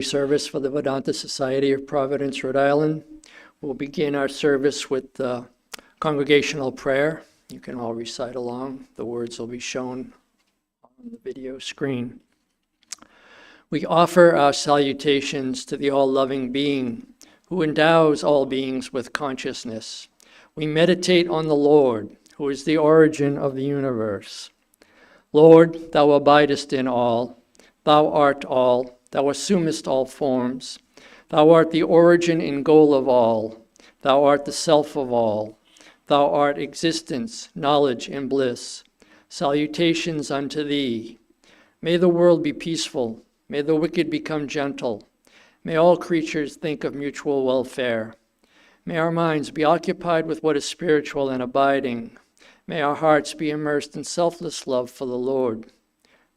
Service for the Vedanta Society of Providence, Rhode Island. We'll begin our service with the congregational prayer. You can all recite along. The words will be shown on the video screen. We offer our salutations to the all-loving being who endows all beings with consciousness. We meditate on the Lord, who is the origin of the universe. Lord, thou abidest in all. Thou art all. Thou assumest all forms. Thou art the origin and goal of all. Thou art the self of all. Thou art existence, knowledge, and bliss. Salutations unto thee. May the world be peaceful. May the wicked become gentle. May all creatures think of mutual welfare. May our minds be occupied with what is spiritual and abiding. May our hearts be immersed in selfless love for the Lord.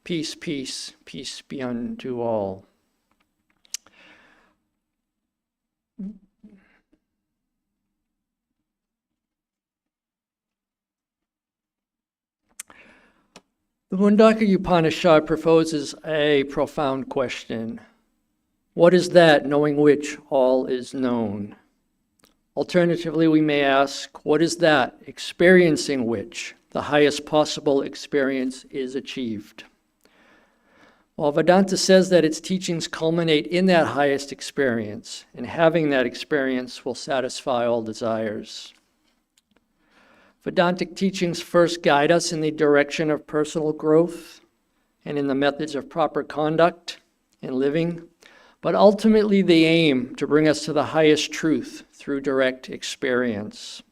Peace, peace, peace be unto all. The Mundaka Upanishad proposes a profound question. What is that knowing which all is known? Alternatively, we may ask, what is that experiencing which the highest possible experience is achieved? While Vedanta says that its teachings culminate in that highest experience, and having that experience will satisfy all desires. Vedantic teachings first guide us in the direction of personal growth and in the methods of proper conduct and living, but ultimately they aim to bring us to the highest truth through direct experience.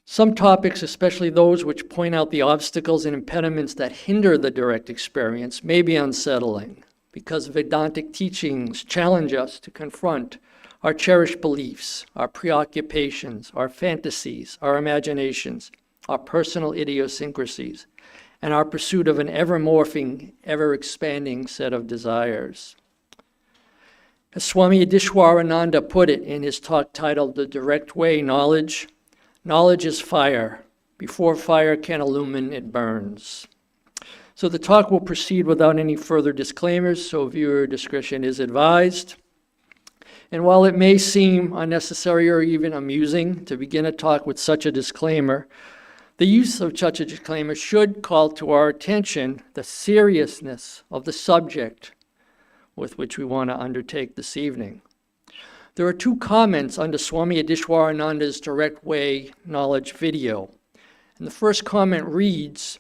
Some topics, especially those which point out the obstacles and impediments that hinder the direct experience, may be unsettling because Vedantic teachings challenge us to confront our cherished beliefs, our preoccupations, our fantasies, our imaginations, our personal idiosyncrasies, and our pursuit of an ever-morphing, ever-expanding set of desires. As Swami Adishwarananda put it in his talk titled The Direct Way Knowledge, knowledge is fire. Before fire can illumine, it burns. So the talk will proceed without any further disclaimers, so viewer discretion is advised. And while it may seem unnecessary or even amusing to begin a talk with such a disclaimer, the use of such a disclaimer should call to our attention the seriousness of the subject with which we want to undertake this evening. There are two comments under Swami Adishwarananda's Direct Way Knowledge video. And the first comment reads,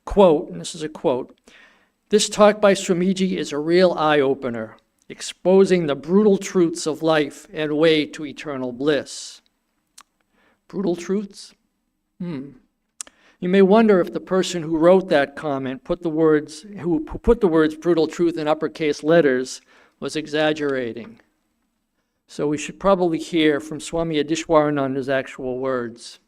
quote, and this is a quote, "This talk by Swamiji is a real eye-opener, exposing the brutal truths of life and way to eternal bliss." Brutal truths? You may wonder if the person who wrote that comment put the words brutal truth in uppercase letters was exaggerating. So we should probably hear from Swami Adishwarananda's actual words.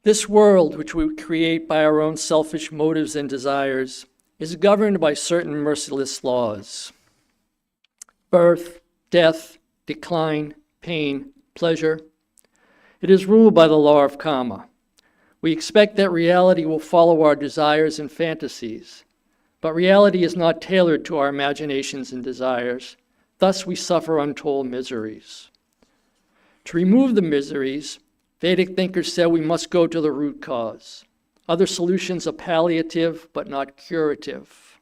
This world, which we create by our own selfish motives and desires, is governed by certain merciless laws. Birth, death, decline, pain, pleasure. It is ruled by the law of karma. We expect that reality will follow our desires and fantasies, but reality is not tailored to our imaginations and desires. Thus, we suffer untold miseries. To remove the miseries, Vedic thinkers said we must go to the root cause. Other solutions are palliative, but not curative.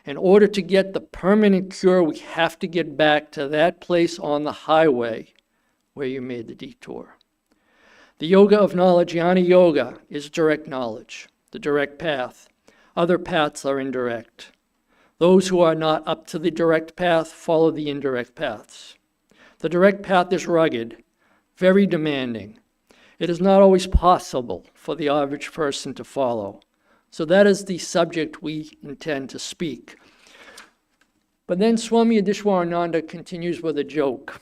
In order to get the permanent cure, we have to get back to that place on the highway where you made the detour. The yoga of knowledge, jnana yoga, is direct knowledge, the direct path. Other paths are indirect. Those who are not up to the direct path follow the indirect paths. The direct path is rugged, very demanding. It is not always possible for the average person to follow. So that is the subject we intend to speak. But then Swami Adishwarananda continues with a joke.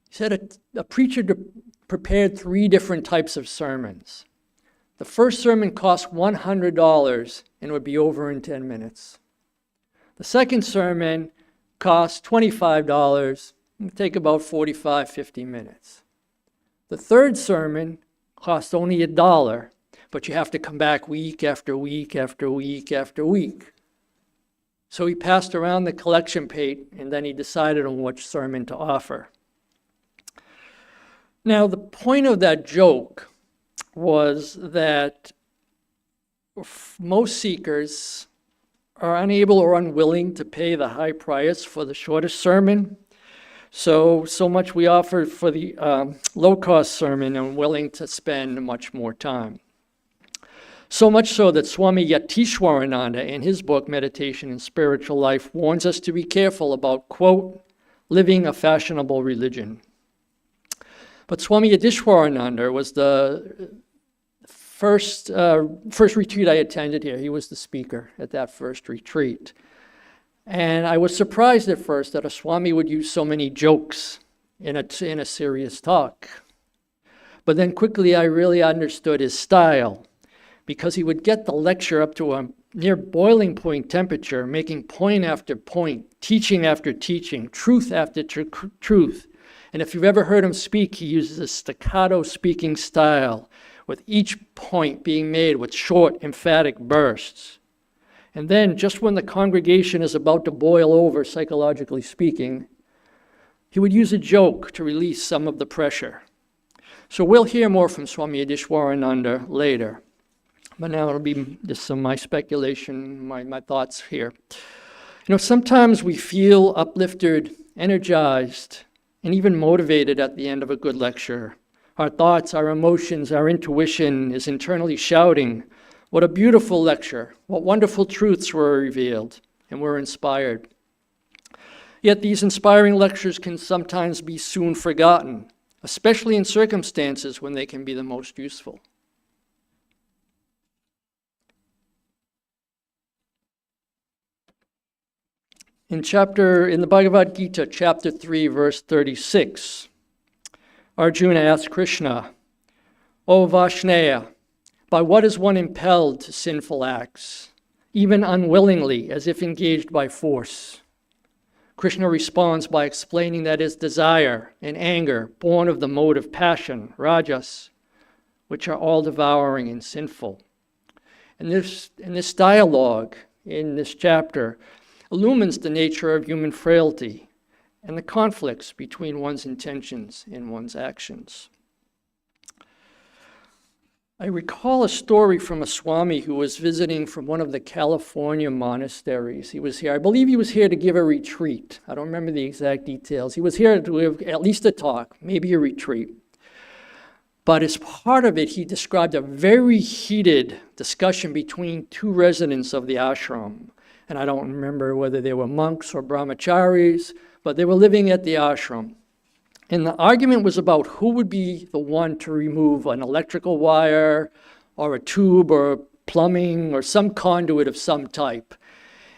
He said a preacher prepared 3 different types of sermons. The first sermon cost $100 and would be over in 10 minutes. The second sermon cost $25 and would take about 45, 50 minutes. The third sermon cost only $1, but you have to come back week after week after week after week. So he passed around the collection plate, and then he decided on which sermon to offer. Now, the point of that joke was that most seekers are unable or unwilling to pay the high price for the shortest sermon. So much we offer for the low-cost sermon and willing to spend much more time. So much so that Swami Yatishwarananda, in his book, Meditation and Spiritual Life, warns us to be careful about, quote, living a fashionable religion. But Swami Yatishwarananda was the first retreat I attended here. He was the speaker at that first retreat. And I was surprised at first that a Swami would use so many jokes in a serious talk. But then quickly I really understood his style, because he would get the lecture up to a near boiling point temperature, making point after point, teaching after teaching, truth after truth. And if you've ever heard him speak, he uses a staccato speaking style, with each point being made with short, emphatic bursts. And then, just when the congregation is about to boil over, psychologically speaking, he would use a joke to release some of the pressure. So we'll hear more from Swami Yatishwarananda later. But now it'll be just some of my speculation, my thoughts here. Sometimes we feel uplifted, energized, and even motivated at the end of a good lecture. Our thoughts, our emotions, our intuition is internally shouting, what a beautiful lecture, what wonderful truths were revealed, and we're inspired. Yet these inspiring lectures can sometimes be soon forgotten, especially in circumstances when they can be the most useful. In the Bhagavad Gita, chapter 3, verse 36, Arjuna asked Krishna, O Vaishnav, by what is one impelled to sinful acts, even unwillingly, as if engaged by force? Krishna responds by explaining that is desire and anger, born of the mode of passion, rajas, which are all devouring and sinful. And this dialogue in this chapter illumines the nature of human frailty and the conflicts between one's intentions and one's actions. I recall a story from a Swami who was visiting from one of the California monasteries. He was here, I believe he was here to give a retreat. I don't remember the exact details. He was here to give at least a talk, maybe a retreat. But as part of it, he described a very heated discussion between two residents of the ashram. And I don't remember whether they were monks or brahmacharis, but they were living at the ashram. And the argument was about who would be the one to remove an electrical wire or a tube or plumbing or some conduit of some type.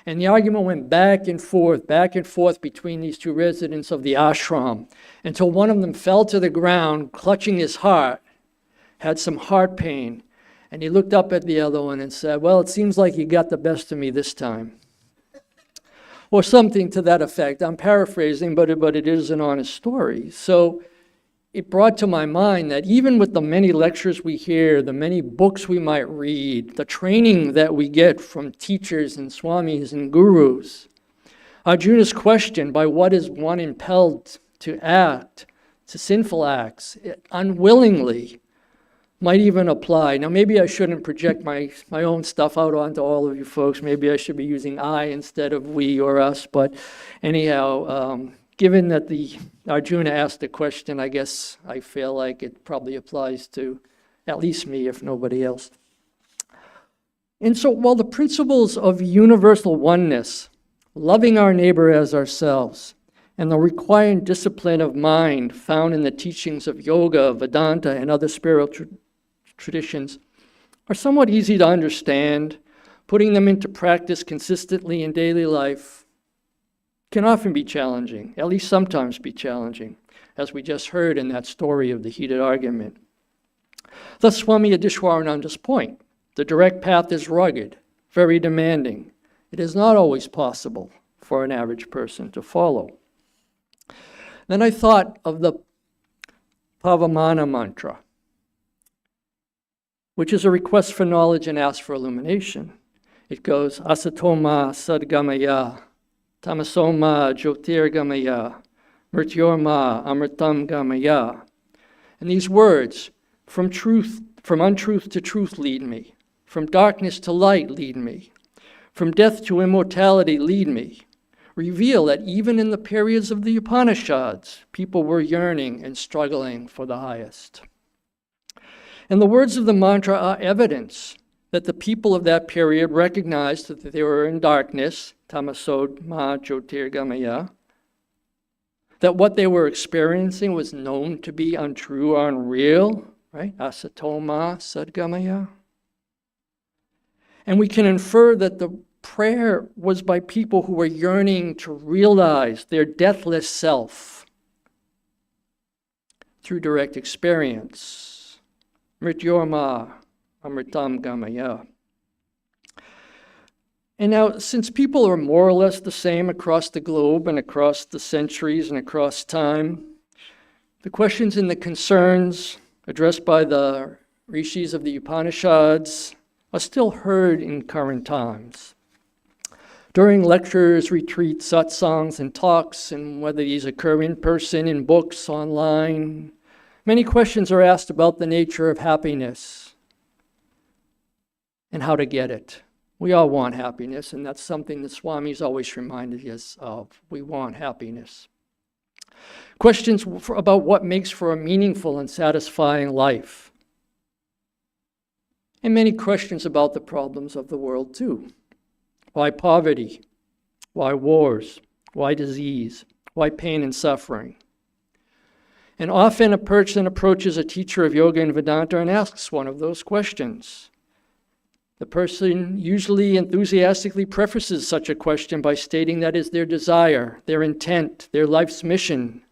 And the argument went back and forth between these two residents of the ashram until one of them fell to the ground, clutching his heart, had some heart pain. And he looked up at the other one and said, well, it seems like you got the best of me this time. Or something to that effect. I'm paraphrasing, but it is an honest story. So it brought to my mind that even with the many lectures we hear, the many books we might read, the training that we get from teachers and swamis and gurus, Arjuna's question, by what is one impelled to act, to sinful acts, unwillingly, might even apply. Now, maybe I shouldn't project my own stuff out onto all of you folks. Maybe I should be using I instead of we or us. But anyhow, given that the Arjuna asked the question, I guess I feel like it probably applies to at least me, if nobody else. And so while the principles of universal oneness, loving our neighbor as ourselves, and the required discipline of mind found in the teachings of yoga, Vedanta, and other spiritual traditions are somewhat easy to understand, putting them into practice consistently in daily life can often be challenging, at least sometimes be challenging, as we just heard in that story of the heated argument. Thus, Swami Yatishwarananda's point, the direct path is rugged, very demanding. It is not always possible for an average person to follow. Then I thought of the Pavamana mantra. which is a request for knowledge and ask for illumination. It goes, asatoma sadgamaya, tamasoma jyotirgamaya, mrityorma amritam gamaya. And these words, from untruth to truth lead me, from darkness to light lead me, from death to immortality lead me, reveal that even in the periods of the Upanishads, people were yearning and struggling for the highest. And the words of the mantra are evidence that the people of that period recognized that they were in darkness, tamasod ma jyotirgamaya, that what they were experiencing was known to be untrue or unreal, right? Asatoma sadgamaya. And we can infer that the prayer was by people who were yearning to realize their deathless self through direct experience. Mrityorma amritam gamaya. And now, since people are more or less the same across the globe and across the centuries and across time, the questions and the concerns addressed by the rishis of the Upanishads are still heard in current times. During lectures, retreats, satsangs, and talks, and whether these occur in person, in books, online, many questions are asked about the nature of happiness and how to get it. We all want happiness, and that's something that Swami's always reminded us of. We want happiness. Questions about what makes for a meaningful and satisfying life. And many questions about the problems of the world, too. Why poverty? Why wars? Why disease? Why pain and suffering? And often a person approaches a teacher of yoga and Vedanta and asks one of those questions. The person usually enthusiastically prefaces such a question by stating that is their desire, their intent, their life's mission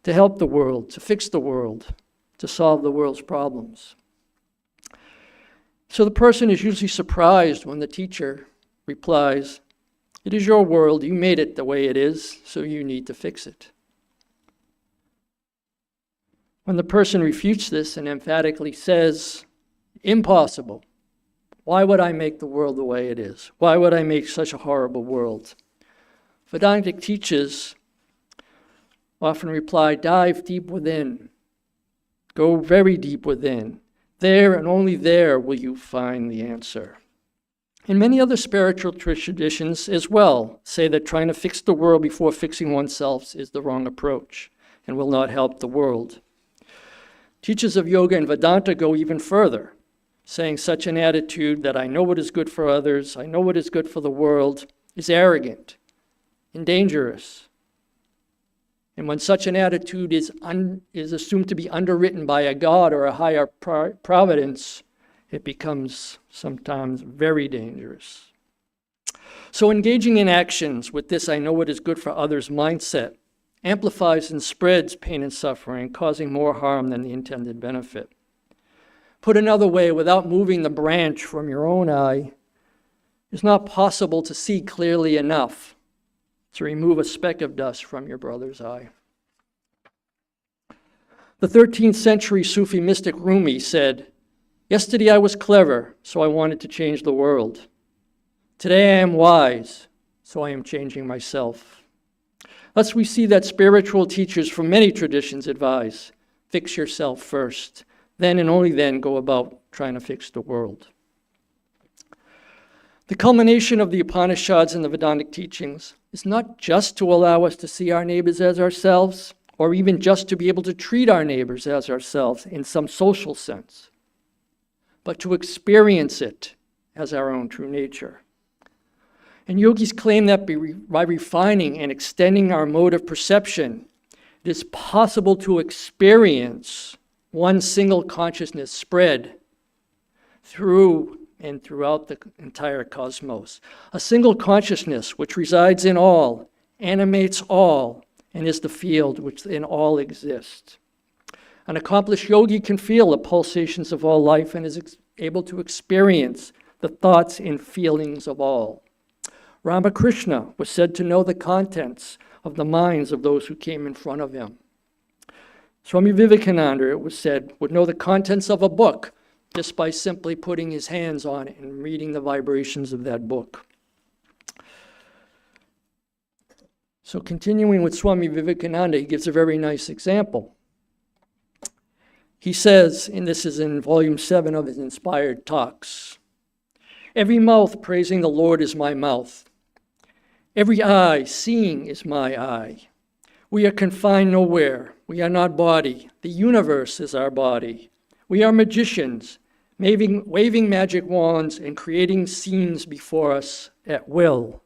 to help the world, to fix the world, to solve the world's problems. So the person is usually surprised when the teacher replies, "It is your world, you made it the way it is, so you need to fix it." When the person refutes this and emphatically says, "Impossible. Why would I make the world the way it is? Why would I make such a horrible world?" Vedantic teachers often reply, dive deep within. Go very deep within. There and only there will you find the answer. And many other spiritual traditions as well say that trying to fix the world before fixing oneself is the wrong approach and will not help the world. Teachers of yoga and Vedanta go even further, saying such an attitude that I know what is good for others, I know what is good for the world, is arrogant and dangerous. And when such an attitude is assumed to be underwritten by a god or a higher providence, it becomes sometimes very dangerous. So engaging in actions with this I know what is good for others mindset amplifies and spreads pain and suffering, causing more harm than the intended benefit. Put another way, without moving the branch from your own eye, it's not possible to see clearly enough to remove a speck of dust from your brother's eye. The 13th century Sufi mystic Rumi said, "Yesterday I was clever, so I wanted to change the world. Today I am wise, so I am changing myself." Thus we see that spiritual teachers from many traditions advise, fix yourself first, then and only then go about trying to fix the world. The culmination of the Upanishads and the Vedantic teachings is not just to allow us to see our neighbors as ourselves, or even just to be able to treat our neighbors as ourselves in some social sense, but to experience it as our own true nature. And yogis claim that by refining and extending our mode of perception, it is possible to experience one single consciousness spread through and throughout the entire cosmos. A single consciousness which resides in all, animates all, and is the field which in all exists. An accomplished yogi can feel the pulsations of all life and is able to experience the thoughts and feelings of all. Ramakrishna was said to know the contents of the minds of those who came in front of him. Swami Vivekananda, it was said, would know the contents of a book just by simply putting his hands on it and reading the vibrations of that book. So continuing with Swami Vivekananda, he gives a very nice example. He says, and this is in volume 7 of his Inspired Talks, "Every mouth praising the Lord is my mouth. Every eye seeing is my eye. We are confined nowhere. We are not body. The universe is our body. We are magicians, waving magic wands and creating scenes before us at will."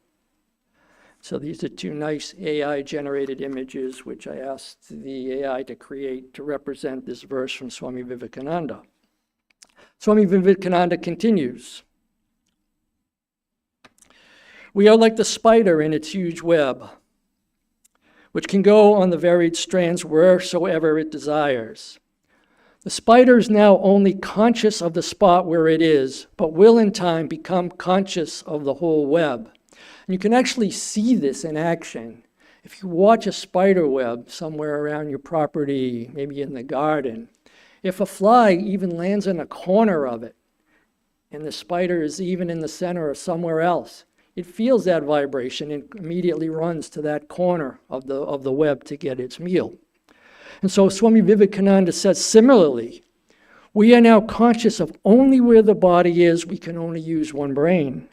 So these are 2 nice AI-generated images which I asked the AI to create to represent this verse from Swami Vivekananda. Swami Vivekananda continues, "We are like the spider in its huge web, which can go on the varied strands wheresoever it desires. The spider is now only conscious of the spot where it is, but will in time become conscious of the whole web." And you can actually see this in action. If you watch a spider web somewhere around your property, maybe in the garden, if a fly even lands in a corner of it, and the spider is even in the center or somewhere else, it feels that vibration and immediately runs to that corner of the web to get its meal. And so Swami Vivekananda says similarly, we are now conscious of only where the body is. We can only use one brain.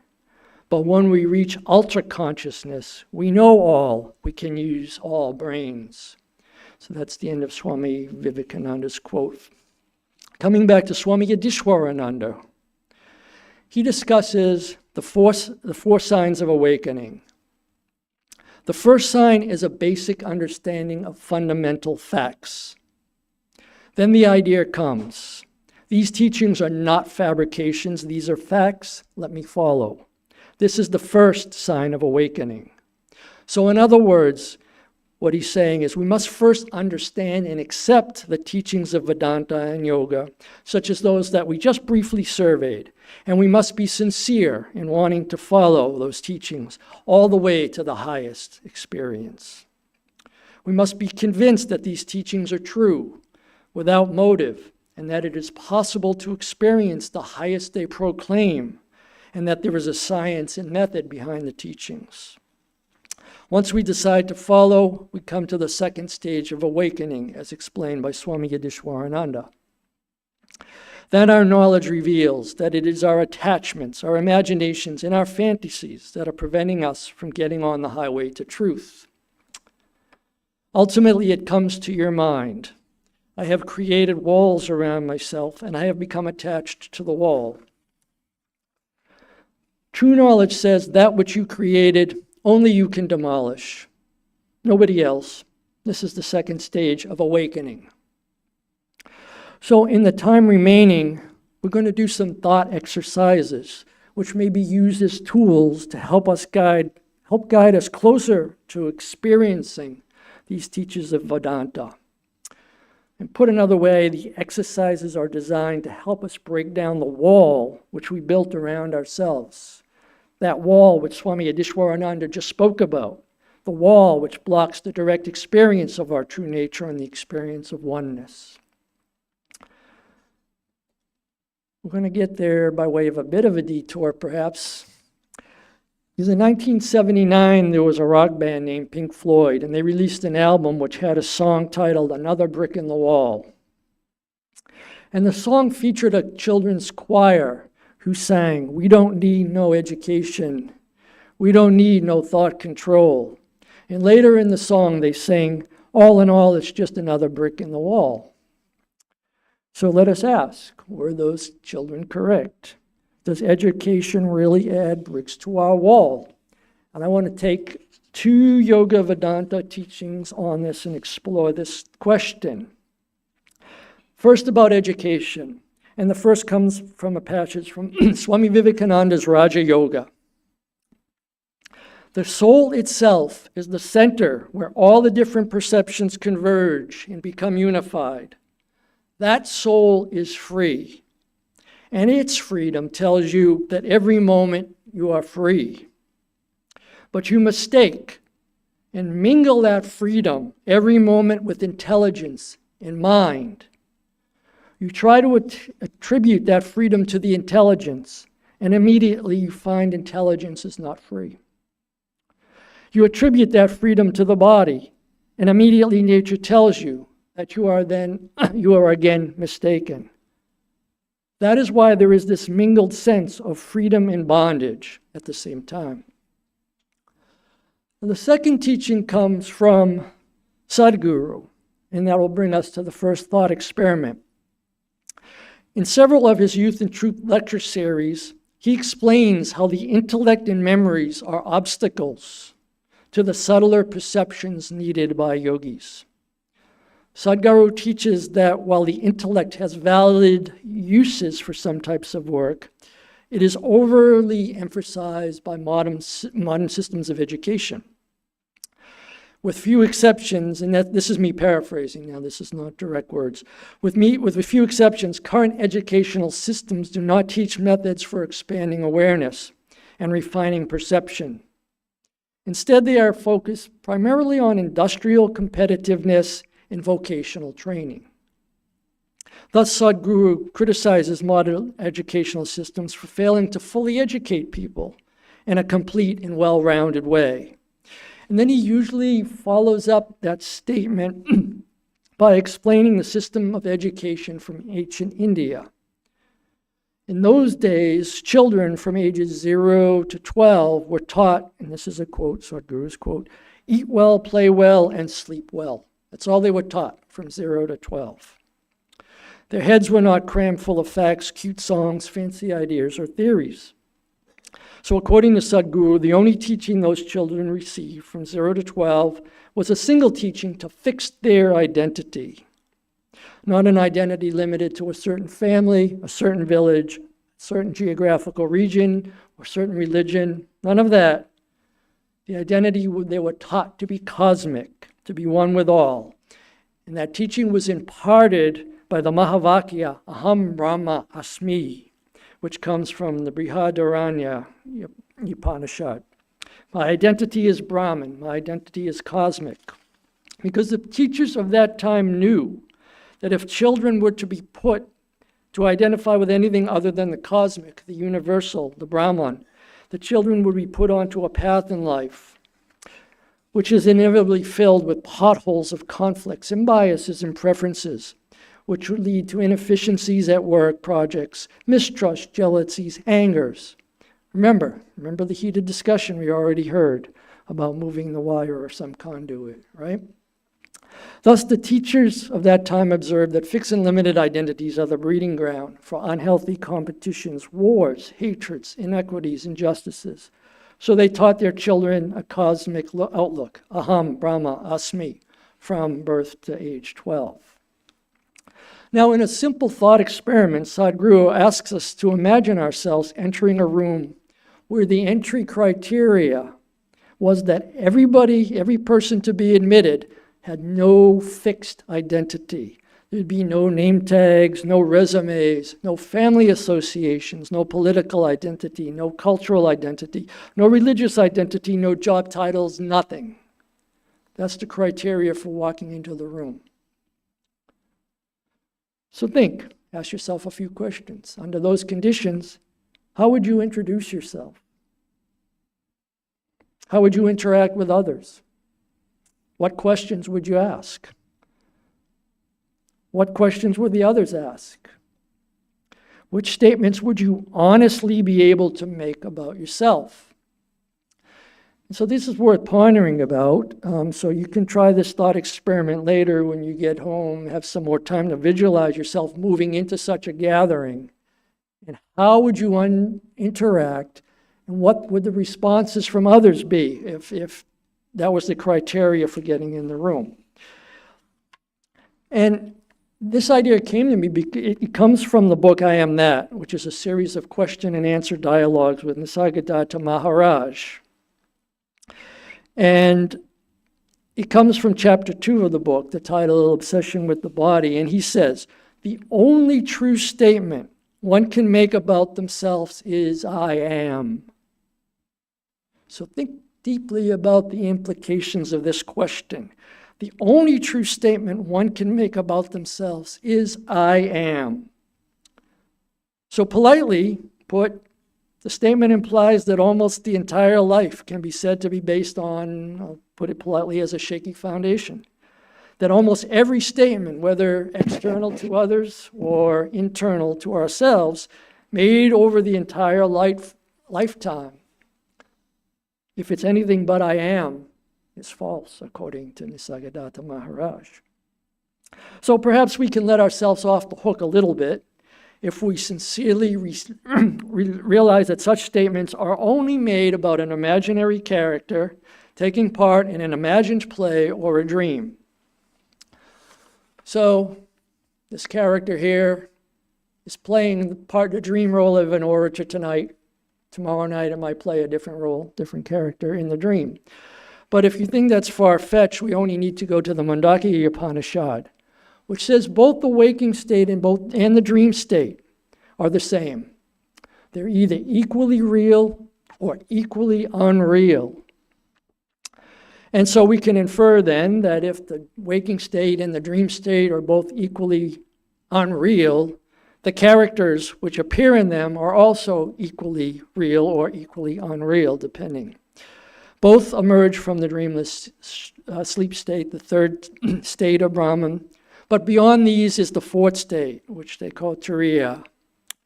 But when we reach ultra consciousness, we know all. We can use all brains. So that's the end of Swami Vivekananda's quote. Coming back to Swami Yudhishwarananda, he discusses the four signs of awakening. The first sign is a basic understanding of fundamental facts. Then the idea comes. These teachings are not fabrications. These are facts. Let me follow. This is the first sign of awakening. So in other words, what he's saying is we must first understand and accept the teachings of Vedanta and yoga, such as those that we just briefly surveyed. And we must be sincere in wanting to follow those teachings all the way to the highest experience. We must be convinced that these teachings are true, without motive, and that it is possible to experience the highest they proclaim, and that there is a science and method behind the teachings. Once we decide to follow, we come to the second stage of awakening, as explained by Swami Yudhishwarananda. Then our knowledge reveals that it is our attachments, our imaginations, and our fantasies that are preventing us from getting on the highway to truth. Ultimately, it comes to your mind. I have created walls around myself, and I have become attached to the wall. True knowledge says that which you created, only you can demolish. Nobody else. This is the second stage of awakening. So in the time remaining, we're going to do some thought exercises, which may be used as tools to help guide us closer to experiencing these teachings of Vedanta. And put another way, the exercises are designed to help us break down the wall which we built around ourselves. That wall which Swami Yudhishwarananda just spoke about, the wall which blocks the direct experience of our true nature and the experience of oneness. We're going to get there by way of a bit of a detour, perhaps. Because in 1979, there was a rock band named Pink Floyd, and they released an album which had a song titled Another Brick in the Wall. And the song featured a children's choir who sang, "We don't need no education. We don't need no thought control." And later in the song, they sang, "All in all, it's just another brick in the wall." So let us ask, were those children correct? Does education really add bricks to our wall? And I want to take 2 Yoga Vedanta teachings on this and explore this question. First, about education. And the first comes from a passage from Swami Vivekananda's Raja Yoga. The soul itself is the center where all the different perceptions converge and become unified. That soul is free. And its freedom tells you that every moment you are free. But you mistake and mingle that freedom every moment with intelligence and mind. You try to attribute that freedom to the intelligence, and immediately you find intelligence is not free. You attribute that freedom to the body, and immediately nature tells you that you are again mistaken. That is why there is this mingled sense of freedom and bondage at the same time. The second teaching comes from Sadhguru, and that will bring us to the first thought experiment. In several of his Youth and Truth lecture series, he explains how the intellect and memories are obstacles to the subtler perceptions needed by yogis. Sadhguru teaches that while the intellect has valid uses for some types of work, it is overly emphasized by modern systems of education. With few exceptions, and this is me paraphrasing now, this is not direct words. With a few exceptions, current educational systems do not teach methods for expanding awareness and refining perception. Instead, they are focused primarily on industrial competitiveness and vocational training. Thus, Sadhguru criticizes modern educational systems for failing to fully educate people in a complete and well-rounded way. And then he usually follows up that statement by explaining the system of education from ancient India. In those days, children from ages 0 to 12 were taught, and this is a quote, Sadhguru's quote, eat well, play well, and sleep well. That's all they were taught from 0 to 12. Their heads were not crammed full of facts, cute songs, fancy ideas, or theories. So according to Sadhguru, the only teaching those children received from 0 to 12 was a single teaching to fix their identity. Not an identity limited to a certain family, a certain village, a certain geographical region, or certain religion. None of that. The identity they were taught to be cosmic, to be one with all. And that teaching was imparted by the Mahavakya, Aham Brahma Asmi, which comes from the Brihadaranya Upanishad. My identity is Brahman. My identity is cosmic. Because the teachers of that time knew that if children were to be put to identify with anything other than the cosmic, the universal, the Brahman, the children would be put onto a path in life which is inevitably filled with potholes of conflicts and biases and preferences, which would lead to inefficiencies at work projects, mistrust, jealousies, angers. Remember the heated discussion we already heard about moving the wire or some conduit, right? Thus, the teachers of that time observed that fixed and limited identities are the breeding ground for unhealthy competitions, wars, hatreds, inequities, injustices. So they taught their children a cosmic outlook, Aham Brahma Asmi, from birth to age 12. Now, in a simple thought experiment, Sadhguru asks us to imagine ourselves entering a room where the entry criteria was that every person to be admitted had no fixed identity. There'd be no name tags, no resumes, no family associations, no political identity, no cultural identity, no religious identity, no job titles, nothing. That's the criteria for walking into the room. So ask yourself a few questions. Under those conditions, how would you introduce yourself? How would you interact with others? What questions would you ask? What questions would the others ask? Which statements would you honestly be able to make about yourself? And so this is worth pondering about. So you can try this thought experiment later when you get home, have some more time to visualize yourself moving into such a gathering. And how would you interact? And what would the responses from others be if that was the criteria for getting in the room? And this idea came to me because it comes from the book I Am That, which is a series of question and answer dialogues with Nisargadatta Maharaj. And it comes from chapter 2 of the book, the title Obsession with the Body. And he says, the only true statement one can make about themselves is, I am. So think deeply about the implications of this question. The only true statement one can make about themselves is, I am. So politely put, the statement implies that almost the entire life can be said to be based on, I'll put it politely, as a shaky foundation. That almost every statement, whether external to others or internal to ourselves, made over the entire lifetime, if it's anything but I am, is false, according to Nisargadatta Maharaj. So perhaps we can let ourselves off the hook a little bit if we sincerely realize that such statements are only made about an imaginary character taking part in an imagined play or a dream. So this character here is playing the dream role of an orator tonight. Tomorrow night it might play a different role, different character in the dream. But if you think that's far-fetched, we only need to go to the Mandakya Upanishad, which says both the waking state and the dream state are the same. They're either equally real or equally unreal. And so we can infer then that if the waking state and the dream state are both equally unreal, the characters which appear in them are also equally real or equally unreal, depending. Both emerge from the dreamless sleep state, the third state of Brahman. But beyond these is the fourth state, which they call Turiya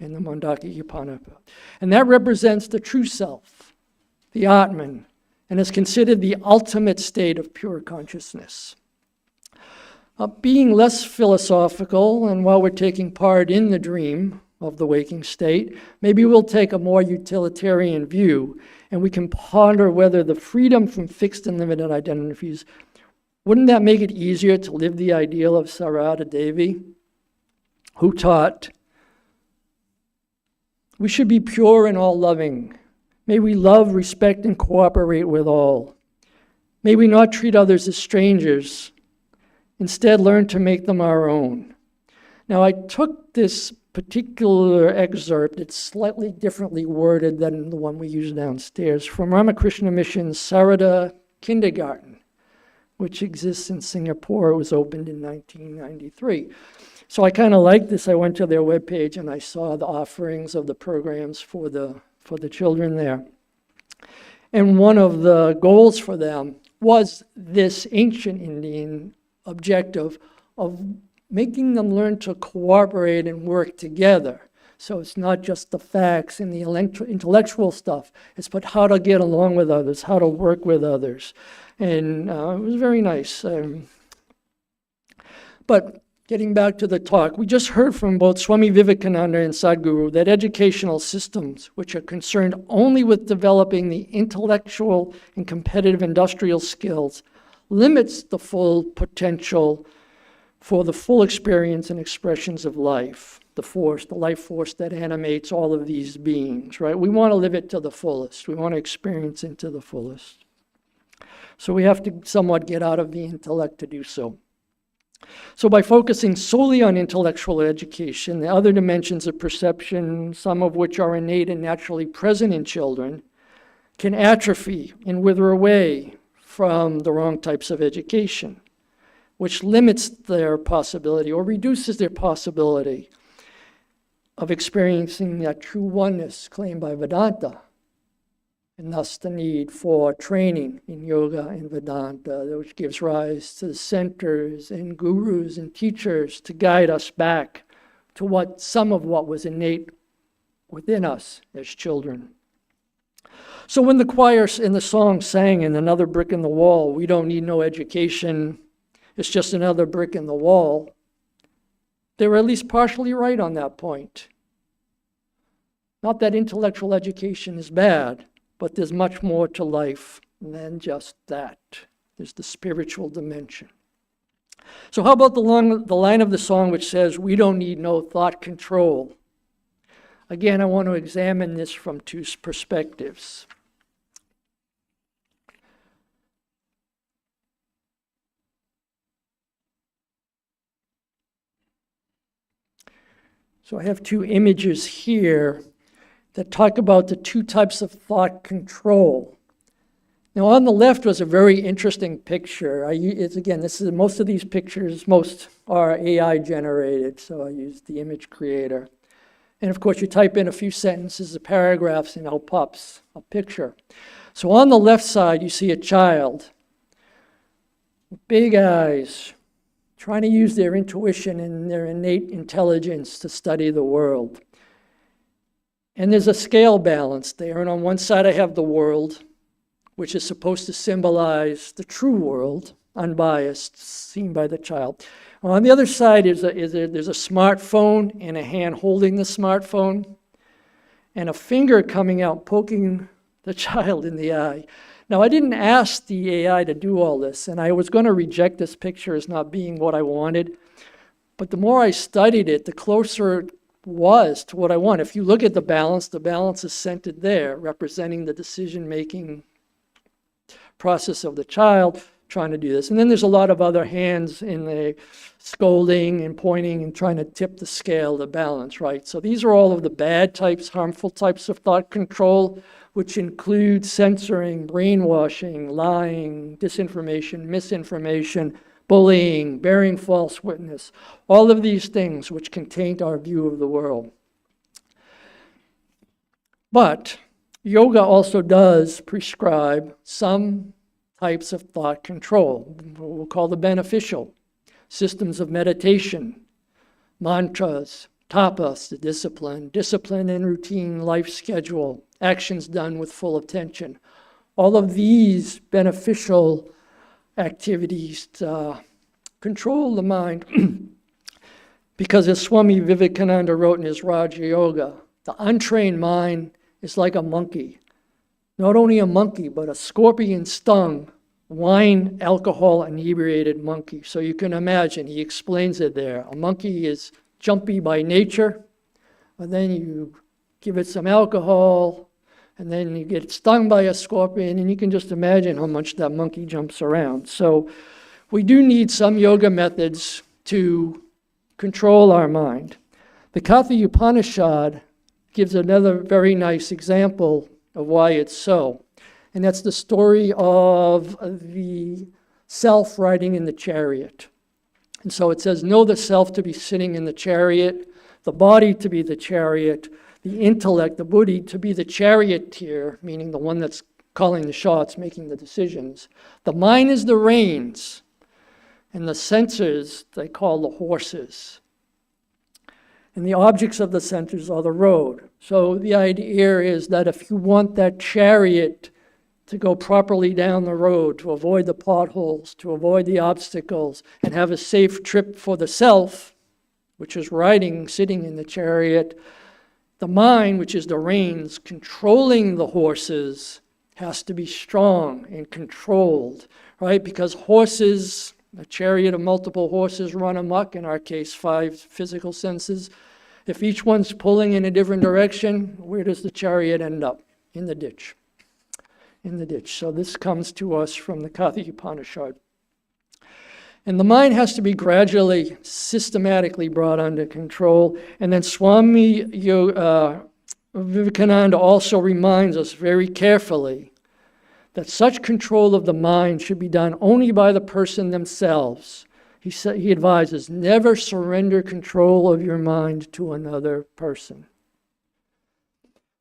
in the Mandakya Upanishad. And that represents the true self, the Atman, and is considered the ultimate state of pure consciousness. Being less philosophical, and while we're taking part in the dream of the waking state, maybe we'll take a more utilitarian view, and we can ponder whether the freedom from fixed and limited identities, wouldn't that make it easier to live the ideal of Sarada Devi, who taught, we should be pure and all-loving. May we love, respect, and cooperate with all. May we not treat others as strangers. Instead, learn to make them our own. Now, I took this particular excerpt, it's slightly differently worded than the one we use downstairs, from Ramakrishna Mission's Sarada Kindergarten, which exists in Singapore. It was opened in 1993. So I kind of liked this. I went to their webpage and I saw the offerings of the programs for the children there. And one of the goals for them was this ancient Indian objective of making them learn to cooperate and work together. So it's not just the facts and the intellectual stuff. It's but how to get along with others, how to work with others. And it was very nice. But getting back to the talk, we just heard from both Swami Vivekananda and Sadhguru that educational systems, which are concerned only with developing the intellectual and competitive industrial skills, limits the full potential for the full experience and expressions of life, the life force that animates all of these beings, right? We want to live it to the fullest. We want to experience it to the fullest. So we have to somewhat get out of the intellect to do so. So by focusing solely on intellectual education, the other dimensions of perception, some of which are innate and naturally present in children, can atrophy and wither away from the wrong types of education, which limits their possibility or reduces their possibility of experiencing that true oneness claimed by Vedanta, and thus the need for training in yoga and Vedanta, which gives rise to the centers and gurus and teachers to guide us back to some of what was innate within us as children. So when the choir in the song sang in Another Brick in the Wall, we don't need no education, it's just another brick in the wall, they were at least partially right on that point. Not that intellectual education is bad, but there's much more to life than just that. There's the spiritual dimension. So how about the line of the song which says, we don't need no thought control? Again, I want to examine this from two perspectives. So I have two images here that talk about the two types of thought control. Now, on the left was a very interesting picture. Again, most of these pictures, most are AI generated, so I used the image creator. And of course, you type in a few sentences or paragraphs, and out pops a picture. So on the left side, you see a child with big eyes, trying to use their intuition and their innate intelligence to study the world. And there's a scale balance there. And on one side, I have the world, which is supposed to symbolize the true world, unbiased, seen by the child. On the other side there's a smartphone and a hand holding the smartphone and a finger coming out poking the child in the eye. Now, I didn't ask the AI to do all this, and I was going to reject this picture as not being what I wanted. But the more I studied it, the closer it was to what I want. If you look at the balance is centered there, representing the decision-making process of the child trying to do this. And then there's a lot of other hands in the scolding and pointing and trying to tip the scale, the balance, right? So these are all of the bad types, harmful types of thought control, which include censoring, brainwashing, lying, disinformation, misinformation, bullying, bearing false witness, all of these things which can taint our view of the world. But yoga also does prescribe some types of thought control, what we'll call the beneficial, systems of meditation, mantras, tapas, the discipline and routine life schedule, actions done with full attention. All of these beneficial activities control the mind because as Swami Vivekananda wrote in his Raja Yoga, the untrained mind is like a monkey. Not only a monkey, but a scorpion-stung, wine, alcohol, inebriated monkey. So you can imagine, he explains it there. A monkey is jumpy by nature, but then you give it some alcohol, and then you get stung by a scorpion, and you can just imagine how much that monkey jumps around. So we do need some yoga methods to control our mind. The Katha Upanishad gives another very nice example of why it's so. And that's the story of the self riding in the chariot. And so it says, know the self to be sitting in the chariot, the body to be the chariot, the intellect, the buddhi, to be the charioteer, meaning the one that's calling the shots, making the decisions. The mind is the reins, and the senses they call the horses. And the objects of the senses are the road. So the idea is that if you want that chariot to go properly down the road, to avoid the potholes, to avoid the obstacles, and have a safe trip for the self, which is riding, sitting in the chariot, the mind, which is the reins, controlling the horses, has to be strong and controlled, right? Because horses, a chariot of multiple horses run amok, in our case, 5 physical senses. If each one's pulling in a different direction, where does the chariot end up? In the ditch. In the ditch. So this comes to us from the Katha Upanishad. And the mind has to be gradually, systematically brought under control. And then Swami Vivekananda also reminds us very carefully that such control of the mind should be done only by the person themselves. He advises, never surrender control of your mind to another person.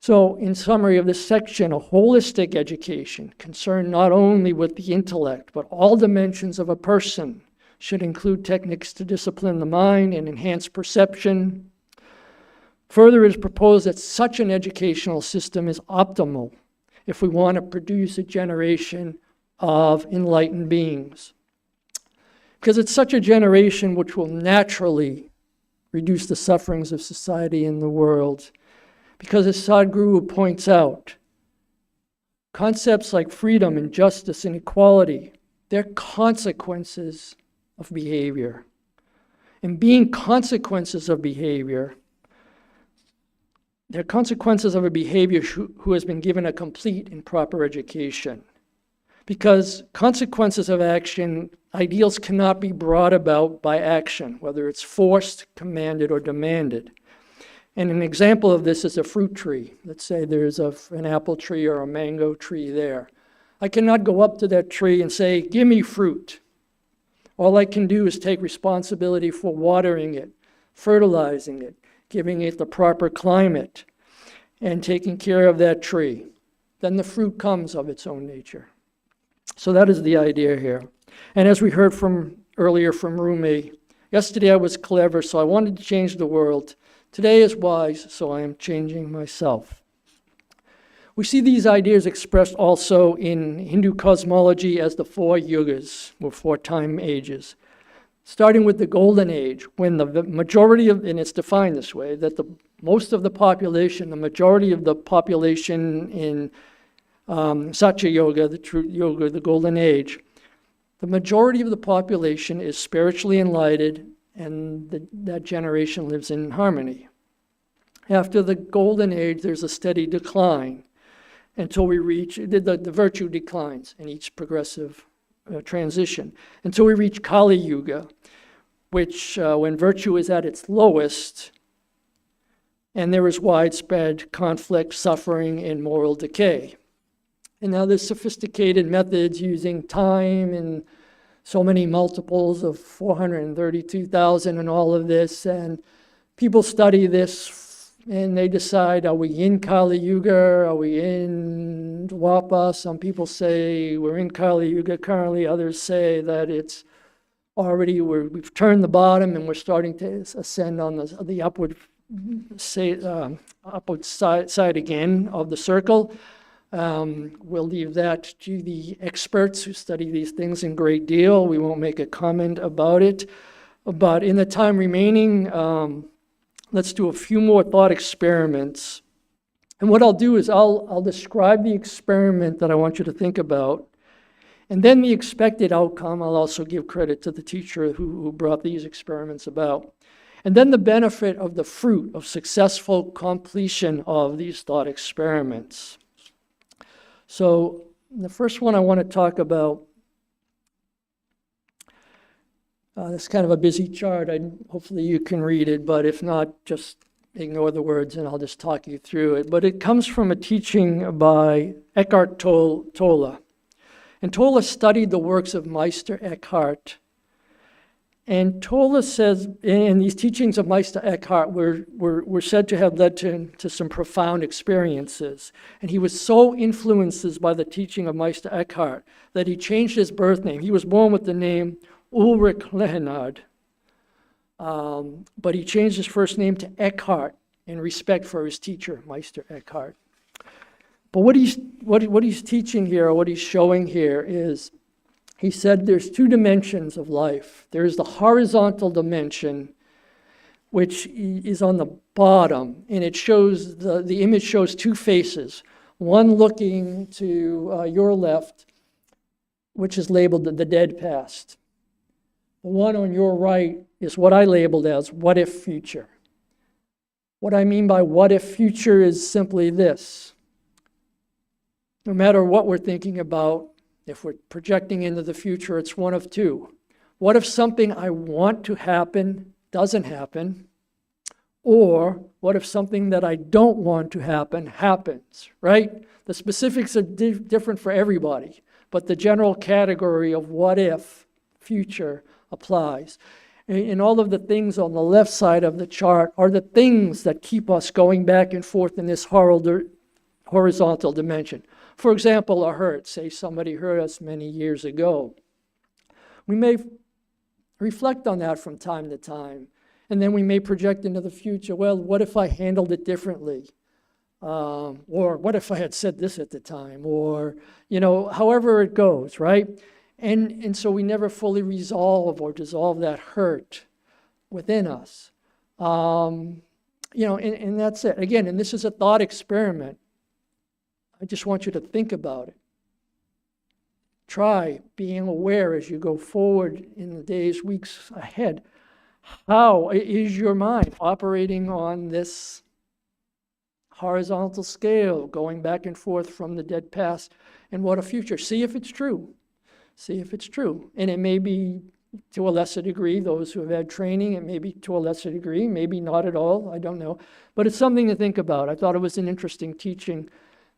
So, in summary of this section, a holistic education concerned not only with the intellect, but all dimensions of a person should include techniques to discipline the mind and enhance perception. Further, it is proposed that such an educational system is optimal if we want to produce a generation of enlightened beings. Because it's such a generation which will naturally reduce the sufferings of society and the world. Because as Sadhguru points out, concepts like freedom and justice and equality, they're consequences of behavior. And being consequences of behavior, they're consequences of a behavior who has been given a complete and proper education. Because consequences of action, ideals cannot be brought about by action, whether it's forced, commanded, or demanded. And an example of this is a fruit tree. Let's say there's an apple tree or a mango tree there. I cannot go up to that tree and say, give me fruit. All I can do is take responsibility for watering it, fertilizing it, giving it the proper climate, and taking care of that tree. Then the fruit comes of its own nature. So that is the idea here. And as we heard earlier from Rumi, yesterday I was clever, so I wanted to change the world. Today is wise, so I am changing myself. We see these ideas expressed also in Hindu cosmology as the 4 yugas, or 4 time ages. Starting with the Golden Age, when the majority of, and it's defined this way, that most of the population, the majority of the population in Satya Yoga, the true yoga, the Golden Age, the majority of the population is spiritually enlightened, and that generation lives in harmony. After the Golden Age, there's a steady decline until we reach, the virtue declines in each progressive transition, until we reach Kali Yuga, which when virtue is at its lowest, and there is widespread conflict, suffering, and moral decay. And now there's sophisticated methods using time and so many multiples of 432,000 and all of this, and people study this and they decide, are we in Kali Yuga? Are we in Dwapara? Some people say we're in Kali Yuga currently. Others say that it's already, we've turned the bottom and we're starting to ascend on the upward side again of the circle. We'll leave that to the experts who study these things in great deal. We won't make a comment about it. But in the time remaining, let's do a few more thought experiments. And what I'll do is I'll describe the experiment that I want you to think about. And then the expected outcome, I'll also give credit to the teacher who brought these experiments about. And then the benefit of the fruit of successful completion of these thought experiments. So the first one I want to talk about, this is kind of a busy chart. Hopefully you can read it, but if not, just ignore the words and I'll just talk you through it. But it comes from a teaching by Eckhart Tolle. And Tolle studied the works of Meister Eckhart. And Tolle says, in these teachings of Meister Eckhart were said to have led to some profound experiences. And he was so influenced by the teaching of Meister Eckhart that he changed his birth name. He was born with the name Ulrich Leonhard, but he changed his first name to Eckhart in respect for his teacher, Meister Eckhart. But what he's teaching here, or what he's showing here is, he said there's 2 dimensions of life. There's the horizontal dimension, which is on the bottom, and it shows, the image shows 2 faces. One looking to your left, which is labeled the dead past. The one on your right is what I labeled as what if future. What I mean by what if future is simply this. No matter what we're thinking about, if we're projecting into the future, it's one of 2. What if something I want to happen doesn't happen? Or what if something that I don't want to happen happens, right? The specifics are different for everybody, but the general category of what if future applies. And all of the things on the left side of the chart are the things that keep us going back and forth in this horizontal dimension. For example, a hurt. Say somebody hurt us many years ago. We may reflect on that from time to time, and then we may project into the future. Well, what if I handled it differently? Or what if I had said this at the time? Or, however it goes, right? And so we never fully resolve or dissolve that hurt within us. And that's it. Again, and this is a thought experiment. I just want you to think about it. Try being aware as you go forward in the days, weeks ahead. How is your mind operating on this horizontal scale, going back and forth from the dead past and what a future? See if it's true. See if it's true. And it may be to a lesser degree, those who have had training, it may be to a lesser degree, maybe not at all, I don't know. But it's something to think about. I thought it was an interesting teaching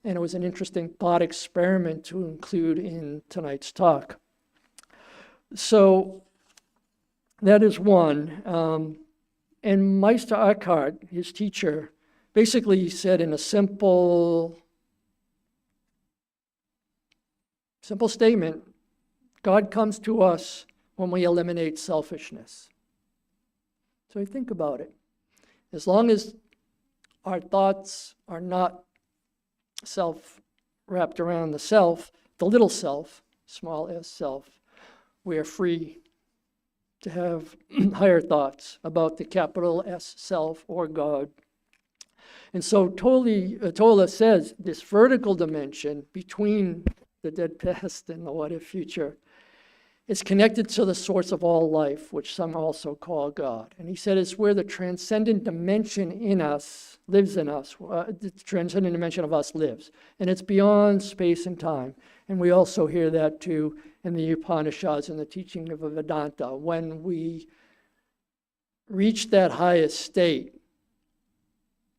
And it was an interesting thought experiment to include in tonight's talk. So that is one. And Meister Eckhart, his teacher, basically said in a simple statement, God comes to us when we eliminate selfishness. So you think about it. As long as our thoughts are not wrapped around the self, the little self, small s self, we are free to have higher thoughts about the capital S self or God. And so Tola says this vertical dimension between the dead past and the what-if future is connected to the source of all life, which some also call God. And he said it's where the transcendent dimension in us lives in us, the transcendent dimension of us lives. And it's beyond space and time. And we also hear that too in the Upanishads and the teaching of Vedanta. When we reach that highest state,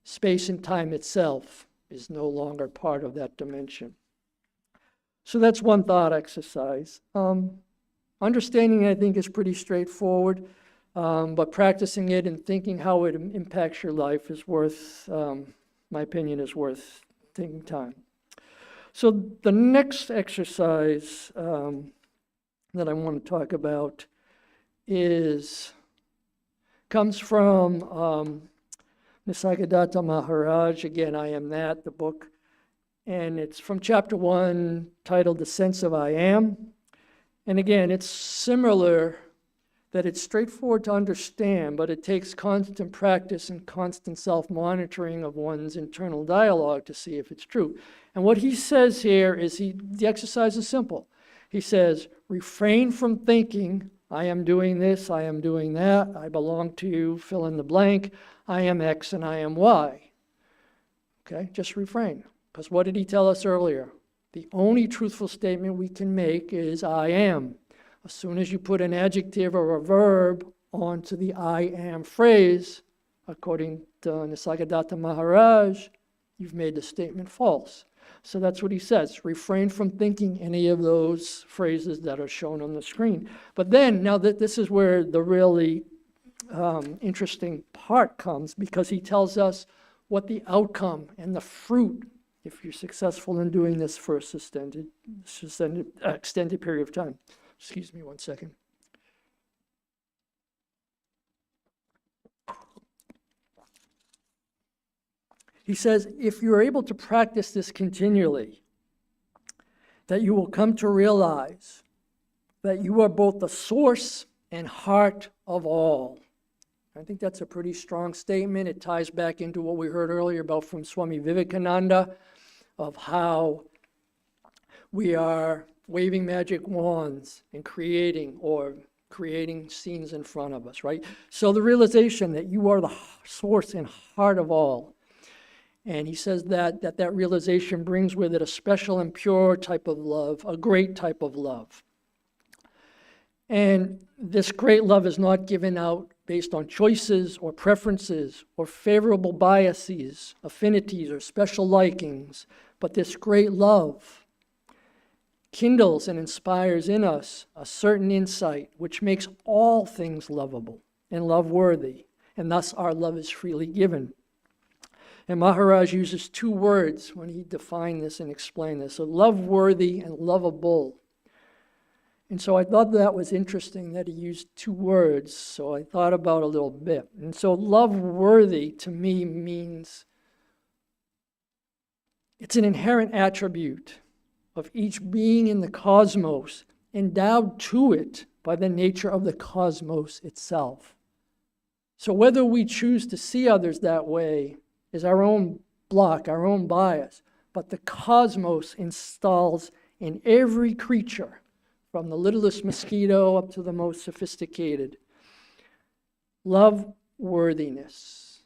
space and time itself is no longer part of that dimension. So that's one thought exercise. Understanding, I think, is pretty straightforward, but practicing it and thinking how it impacts your life is worth, my opinion, is worth taking time. So the next exercise that I want to talk about comes from Nisargadatta Maharaj. Again, I Am That, the book. And it's from chapter 1, titled The Sense of I Am. And again, it's similar, that it's straightforward to understand, but it takes constant practice and constant self-monitoring of one's internal dialogue to see if it's true. And what he says here is the exercise is simple. He says, refrain from thinking, I am doing this, I am doing that, I belong to you, fill in the blank, I am X and I am Y. Okay, just refrain. Because what did he tell us earlier? The only truthful statement we can make is I am. As soon as you put an adjective or a verb onto the I am phrase, according to Nisargadatta Maharaj, you've made the statement false. So that's what he says. Refrain from thinking any of those phrases that are shown on the screen. But then, now that this is where the really interesting part comes, because he tells us what the outcome and the fruit, if you're successful in doing this for a extended period of time. Excuse me one second. He says, if you're able to practice this continually, that you will come to realize that you are both the source and heart of all. I think that's a pretty strong statement. It ties back into what we heard earlier about from Swami Vivekananda, of how we are waving magic wands and creating scenes in front of us, right? So the realization that you are the source and heart of all. And he says that realization brings with it a special and pure type of love, a great type of love. And this great love is not given out based on choices or preferences or favorable biases, affinities, or special likings, but this great love kindles and inspires in us a certain insight which makes all things lovable and love-worthy, and thus our love is freely given. And Maharaj uses two words when he defined this and explained this, so love-worthy and lovable. And so I thought that was interesting that he used two words, so I thought about it a little bit. And so love-worthy to me means it's an inherent attribute of each being in the cosmos, endowed to it by the nature of the cosmos itself. So whether we choose to see others that way is our own block, our own bias, but the cosmos installs in every creature, from the littlest mosquito up to the most sophisticated, love-worthiness.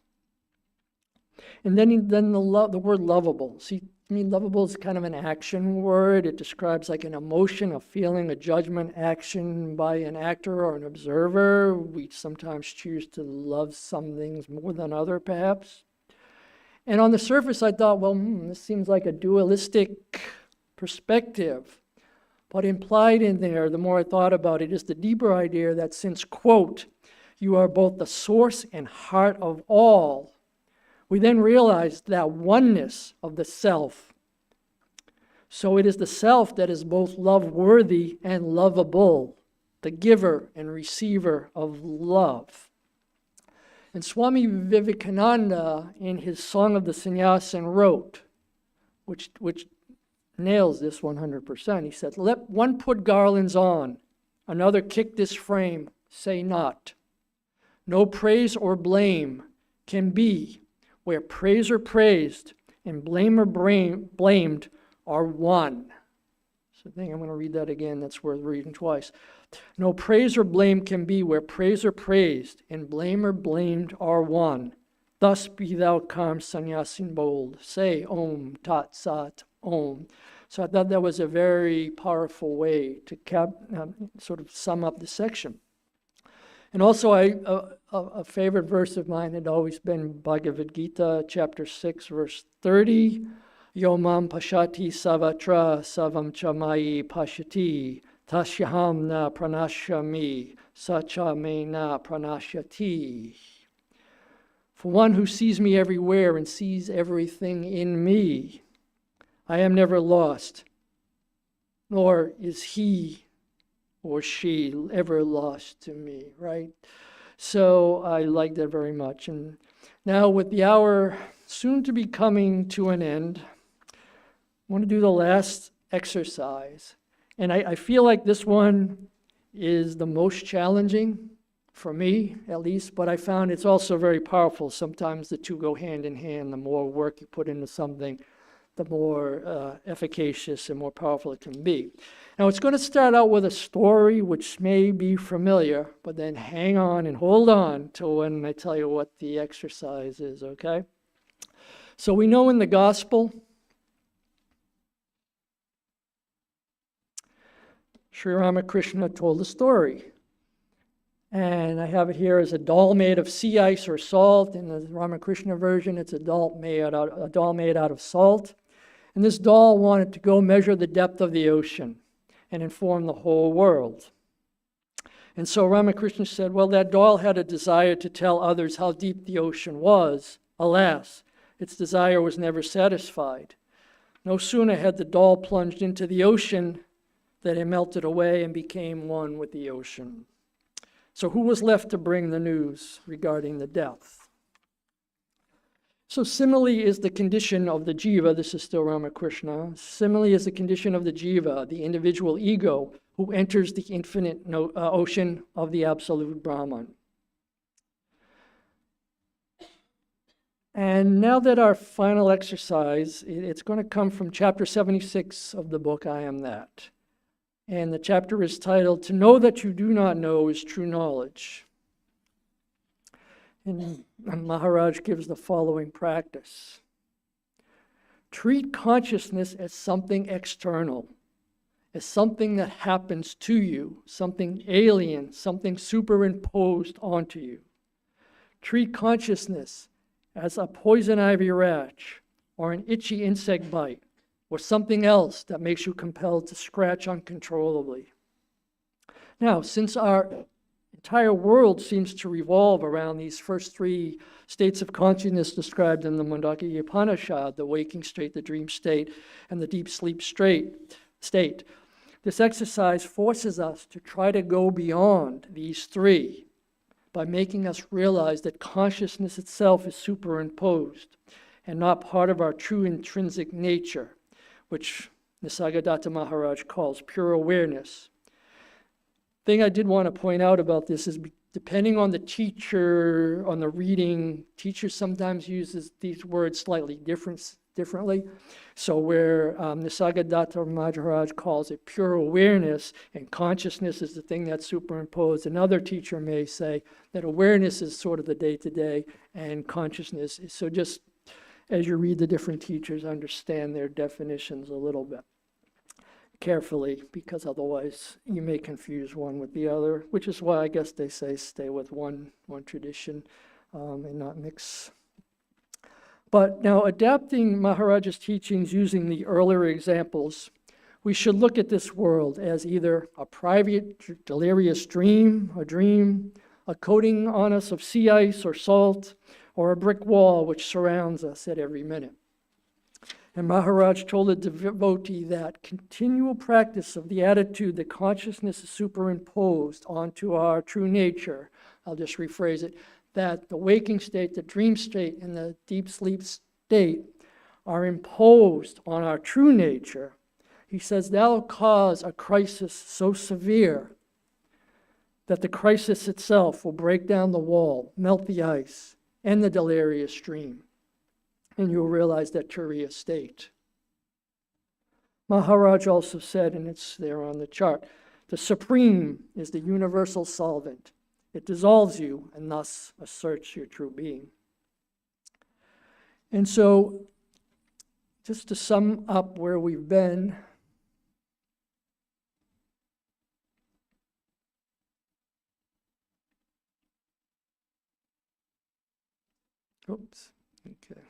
And then the word lovable. See, I mean, lovable is kind of an action word. It describes like an emotion, a feeling, a judgment, action by an actor or an observer. We sometimes choose to love some things more than other, perhaps. And on the surface, I thought, well, this seems like a dualistic perspective. But implied in there, the more I thought about it, is the deeper idea that since, quote, you are both the source and heart of all, we then realize that oneness of the self. So it is the self that is both love-worthy and lovable, the giver and receiver of love. And Swami Vivekananda, in his Song of the Sannyasin, wrote, which nails this 100%. He said, let one put garlands on, another kick this frame, say not. No praise or blame can be where praise or praised and blame or blamed are one. So I think I'm going to read that again. That's worth reading twice. No praise or blame can be where praise or praised and blame or blamed are one. Thus be thou calm, sannyasin bold. Say Om Tat Sat Om. So I thought that was a very powerful way to sort of sum up the section. And also a favorite verse of mine had always been Bhagavad Gita, chapter 6, verse 30. Yomam pashati savatra savam chamayi pashati tashyaham na pranashyami sacha me na pranashyati. For one who sees me everywhere and sees everything in me, I am never lost, nor is he or she ever lost to me, right? So I like that very much. And now with the hour soon to be coming to an end, I want to do the last exercise. And I feel like this one is the most challenging for me, at least, but I found it's also very powerful. Sometimes the two go hand in hand. The more work you put into something, the more efficacious and more powerful it can be. Now, it's going to start out with a story which may be familiar, but then hang on and hold on till when I tell you what the exercise is, okay? So we know in the gospel, Sri Ramakrishna told a story. And I have it here as a doll made of sea ice or salt. In the Ramakrishna version, it's a doll made out of salt. And this doll wanted to go measure the depth of the ocean and inform the whole world. And so Ramakrishna said, well, that doll had a desire to tell others how deep the ocean was. Alas, its desire was never satisfied. No sooner had the doll plunged into the ocean than it melted away and became one with the ocean. So who was left to bring the news regarding the depth? So simile is the condition of the jiva. This is still Ramakrishna. Simile is the condition of the jiva, the individual ego, who enters the infinite ocean of the absolute Brahman. And now that our final exercise, it's going to come from chapter 76 of the book, I Am That. And the chapter is titled, To Know That You Do Not Know is True Knowledge. And Maharaj gives the following practice. Treat consciousness as something external, as something that happens to you, something alien, something superimposed onto you. Treat consciousness as a poison ivy rash or an itchy insect bite or something else that makes you compelled to scratch uncontrollably. Now, since our entire world seems to revolve around these first three states of consciousness described in the Mundaka Upanishad, the waking state, the dream state, and the deep sleep state, this exercise forces us to try to go beyond these three by making us realize that consciousness itself is superimposed and not part of our true intrinsic nature, which Nisargadatta Maharaj calls pure awareness. Thing I did want to point out about this is depending on the teacher, on the reading, teachers sometimes uses these words slightly differently. So where Nisargadatta Maharaj calls it pure awareness and consciousness is the thing that's superimposed, another teacher may say that awareness is sort of the day-to-day and consciousness is. So just as you read the different teachers, understand their definitions a little bit carefully, because otherwise you may confuse one with the other, which is why I guess they say stay with one tradition and not mix. But now, adapting Maharaj's teachings using the earlier examples, we should look at this world as either a private delirious dream, a coating on us of sea ice or salt, or a brick wall which surrounds us at every minute. And Maharaj told a devotee that continual practice of the attitude that consciousness is superimposed onto our true nature, I'll just rephrase it, that the waking state, the dream state, and the deep sleep state are imposed on our true nature. He says that'll cause a crisis so severe that the crisis itself will break down the wall, melt the ice, end the delirious dream, and you'll realize that Turiya state. Maharaj also said, and it's there on the chart, the supreme is the universal solvent. It dissolves you and thus asserts your true being. And so, just to sum up where we've been, oops, okay.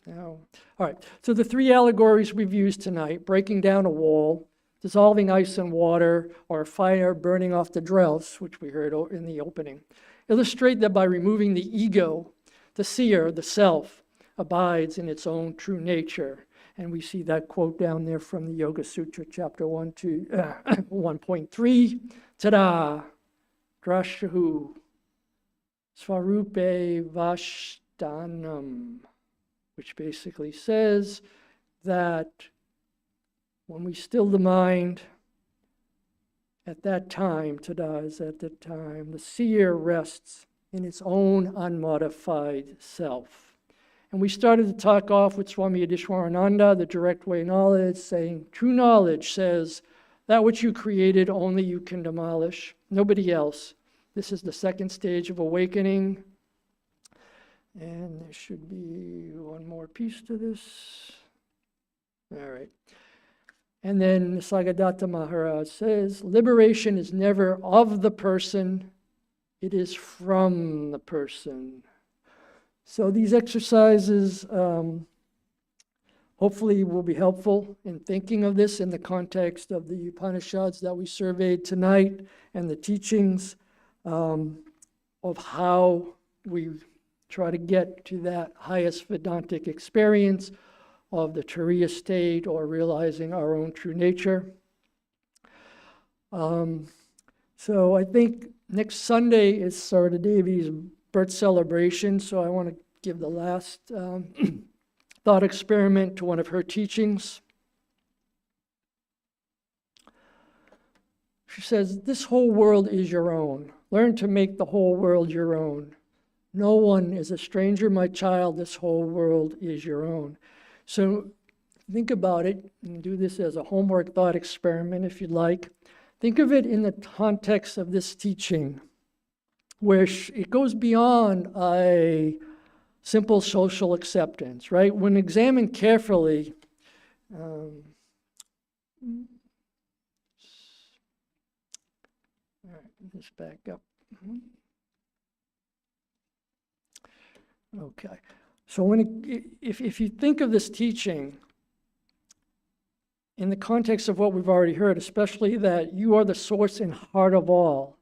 Now, all right, so the three allegories we've used tonight, breaking down a wall, dissolving ice and water, or fire burning off the dross, which we heard in the opening, illustrate that by removing the ego, the seer, the self, abides in its own true nature. And we see that quote down there from the Yoga Sutra, chapter 1.3, Tada, Drashahu, Svarupe Vashtanam, which basically says that when we still the mind, at that time, tada is at that time, the seer rests in its own unmodified self. And we started to talk off with Swami Adishwarananda, the direct way knowledge, saying true knowledge says that which you created only you can demolish, nobody else. This is the second stage of awakening. And there should be one more piece to this. All right. And then Nisargadatta Maharaj says, liberation is never of the person, it is from the person. So these exercises hopefully will be helpful in thinking of this in the context of the Upanishads that we surveyed tonight and the teachings of how we try to get to that highest Vedantic experience of the Turiya state or realizing our own true nature. So I think next Sunday is Sarada Devi's birth celebration, so I want to give the last thought experiment to one of her teachings. She says, this whole world is your own. Learn to make the whole world your own. No one is a stranger, my child. This whole world is your own. So think about it, and do this as a homework thought experiment if you'd like. Think of it in the context of this teaching, where it goes beyond a simple social acceptance, right? When examined carefully, all right, let's back up. Okay. So if you think of this teaching in the context of what we've already heard, especially that you are the source and heart of all,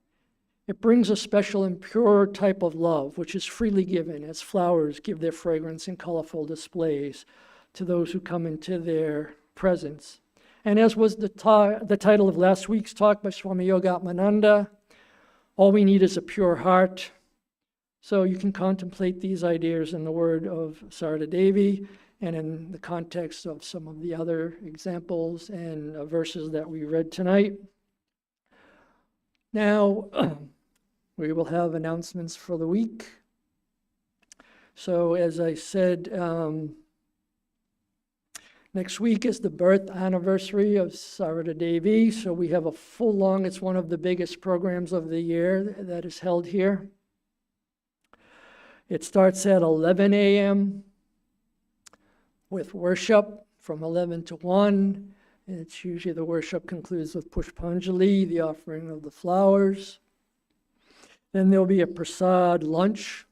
it brings a special and pure type of love, which is freely given as flowers give their fragrance in colorful displays to those who come into their presence. And as was the title of last week's talk by Swami Yogatmananda, all we need is a pure heart. So you can contemplate these ideas in the word of Sarada Devi and in the context of some of the other examples and verses that we read tonight. Now, we will have announcements for the week. So as I said, next week is the birth anniversary of Sarada Devi. So we have a full long, it's one of the biggest programs of the year that is held here. It starts at 11 a.m. with worship from 11 to 1. And it's usually the worship concludes with Pushpanjali, the offering of the flowers. Then there'll be a prasad lunch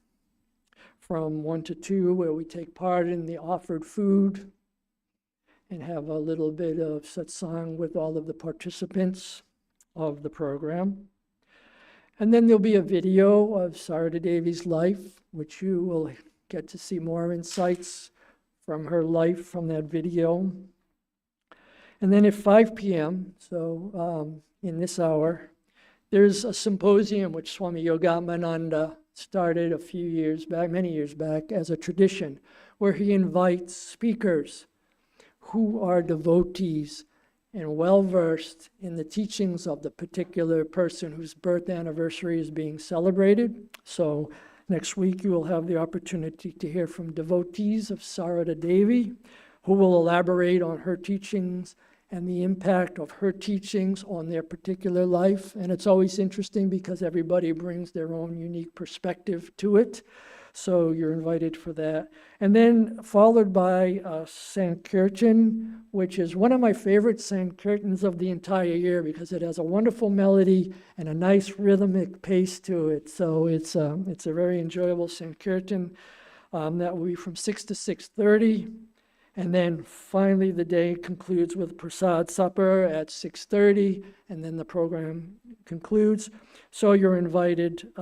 from 1 to 2, where we take part in the offered food and have a little bit of satsang with all of the participants of the program. And then there'll be a video of Sarada Devi's life, which you will get to see more insights from her life from that video. And then at 5 p.m., so in this hour, there's a symposium which Swami Yogamananda started a few years back, many years back, as a tradition, where he invites speakers who are devotees and well-versed in the teachings of the particular person whose birth anniversary is being celebrated. So next week you will have the opportunity to hear from devotees of Sarada Devi, who will elaborate on her teachings and the impact of her teachings on their particular life. And it's always interesting because everybody brings their own unique perspective to it. So you're invited for that. And then followed by Sankirtan, which is one of my favorite Sankirtans of the entire year because it has a wonderful melody and a nice rhythmic pace to it. So it's a very enjoyable Sankirtan. That will be from 6 to 6:30. And then finally the day concludes with Prasad supper at 6:30, and then the program concludes. So you're invited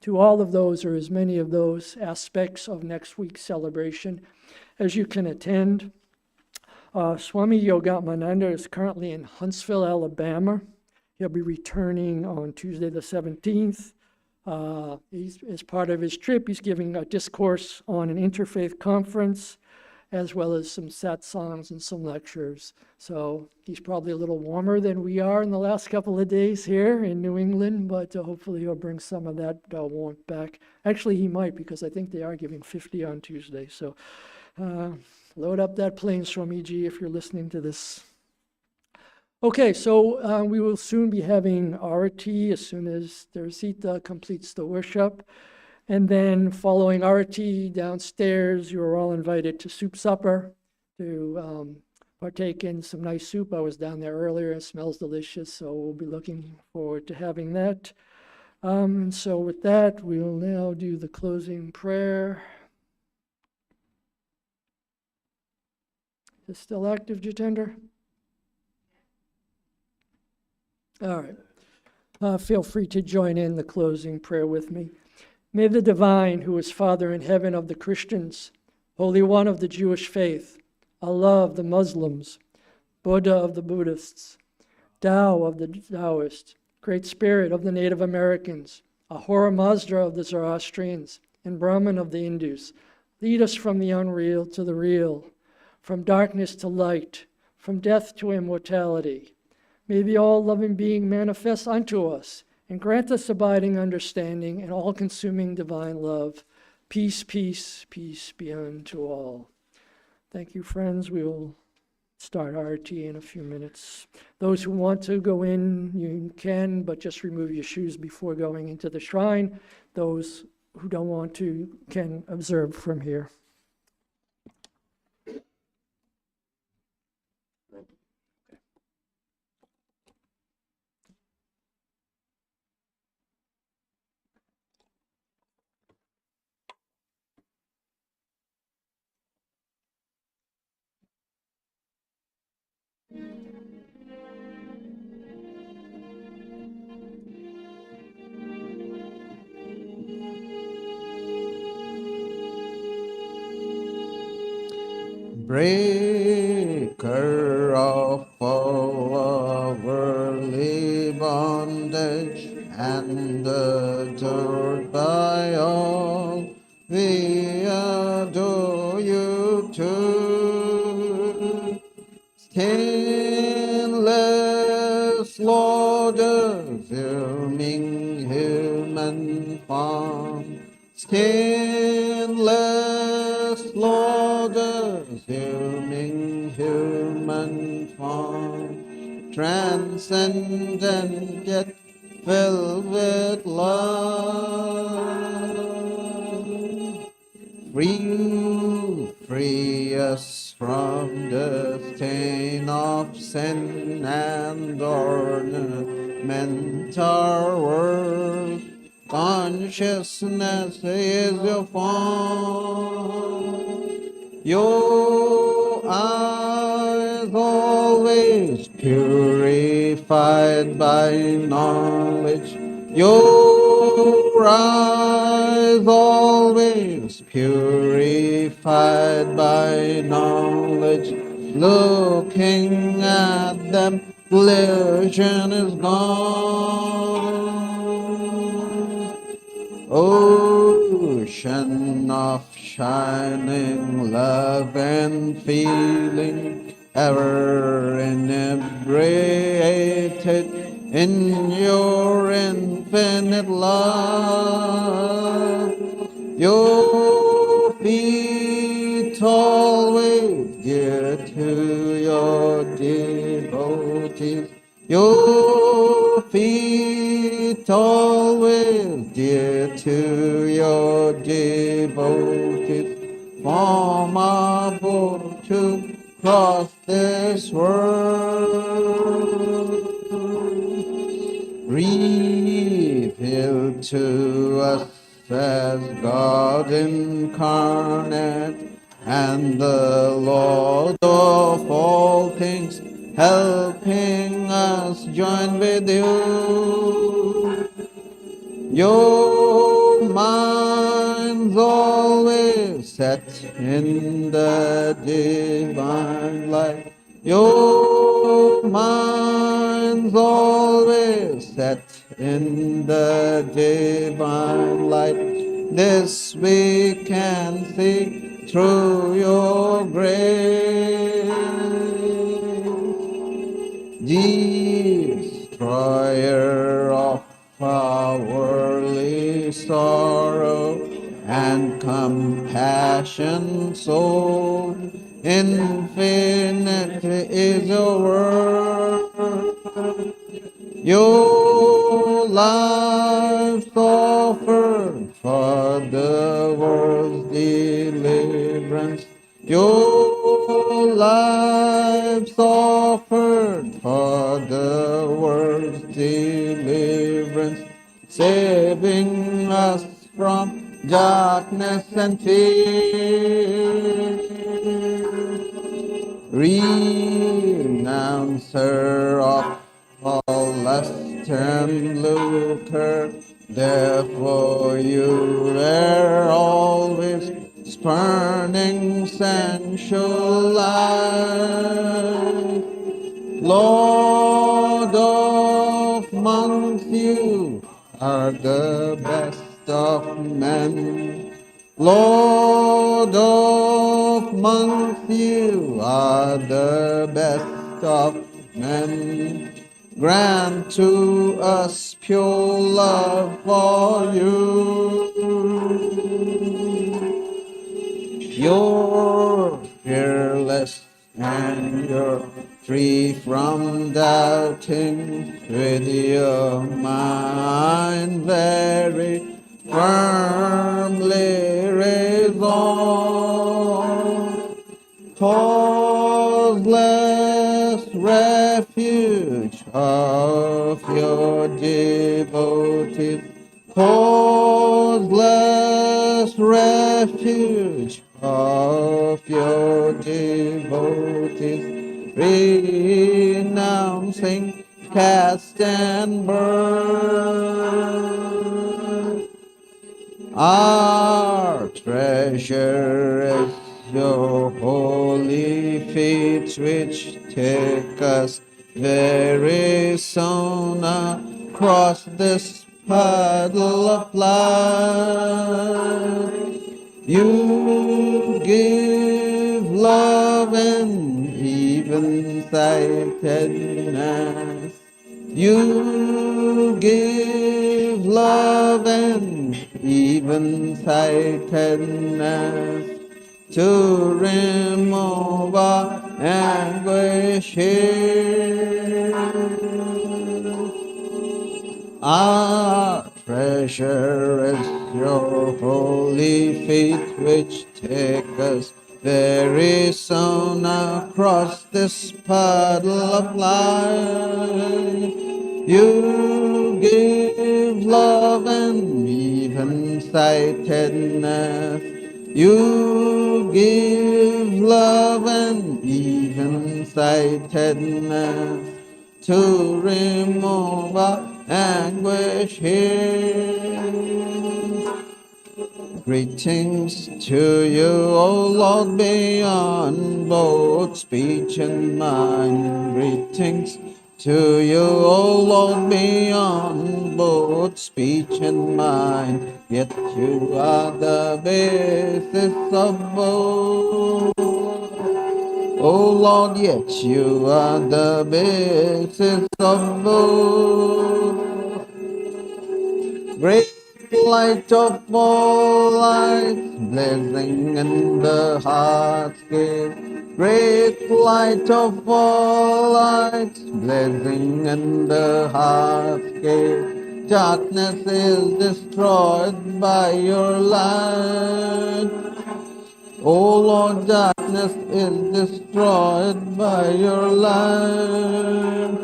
to all of those, or as many of those aspects of next week's celebration as you can attend. Swami Yogamananda is currently in Huntsville, Alabama. He'll be returning on Tuesday the 17th. As part of his trip, he's giving a discourse on an interfaith conference, as well as some satsangs and some lectures. So he's probably a little warmer than we are in the last couple of days here in New England, but hopefully he'll bring some of that warmth back. Actually, he might, because I think they are giving 50 on Tuesday. So load up that plane, Swamiji, if you're listening to this. Okay, so we will soon be having Arati as soon as Teresita completes the worship. And then following Arati downstairs, you are all invited to soup supper to partake in some nice soup. I was down there earlier. It smells delicious, so we'll be looking forward to having that. And so with that, we will now do the closing prayer. Is it still active, Jitendra? All right. Feel free to join in the closing prayer with me. May the divine, who is Father in heaven of the Christians, Holy One of the Jewish faith, Allah of the Muslims, Buddha of the Buddhists, Tao of the Taoists, Great Spirit of the Native Americans, Ahura Mazda of the Zoroastrians, and Brahman of the Hindus, lead us from the unreal to the real, from darkness to light, from death to immortality. May the all-loving being manifest unto us, and grant us abiding understanding and all-consuming divine love. Peace, peace, peace be unto all. Thank you, friends. We will start Arati in a few minutes. Those who want to go in, you can, but just remove your shoes before going into the shrine. Those who don't want to can observe from here. Breaker of all worldly bondage and adored by all, we adore you too. Stainless Lord of filming human form, stainless Lord of filming human form, transcendent yet filled with love. Free us from the stain of sin and ornament our world. consciousness is your form. Your eyes always purified by knowledge. Your eyes always purified by knowledge. Looking at them, illusion is gone. Ocean of shining love and feeling, ever inebriated in your infinite love. Your feet always dear to your devotees. Your feet always dear to your devotees. From above to cross this world, revealed to us as God incarnate and the Lord of all things, helping us join with you. Your mind's always set in the divine light. Your mind's always set in the divine light. This we can see through your grace. Destroyer of our worldly sorrow and compassion soul, infinite is your word. Your life offered for the world's deliverance. Your life's offered for the world's deliverance, saving us from darkness and fear. Renouncer of all lust and lucre, therefore you were always spurning sensual life. Lord of monks, you are the best of men. Lord of monks, you are the best of men. Grant to us pure love for you. You're fearless and you're free from doubting, with your mind very firmly resolved. Causeless refuge of your devotees, causeless refuge of your devotees, renouncing caste and birth. Our treasure is your holy feet, which take us very soon across this puddle of life. You give love and even sightedness. You give love and even sightedness to remove our anguish here. Our treasure is your holy feet, which take us very soon across this puddle of life. You give love and even nearsightedness. You give love and even-sightedness to remove our anguish here. Greetings to you, O Lord, beyond both speech and mind. Greetings to you, O Lord, beyond both speech and mind. Yet you are the basis of both. O Lord, yet you are the basis of both. Great light of all lights, blazing in the heart's gate. Great light of all lights, blazing in the heart's gate. Darkness is destroyed by your light. O Lord, darkness is destroyed by your light.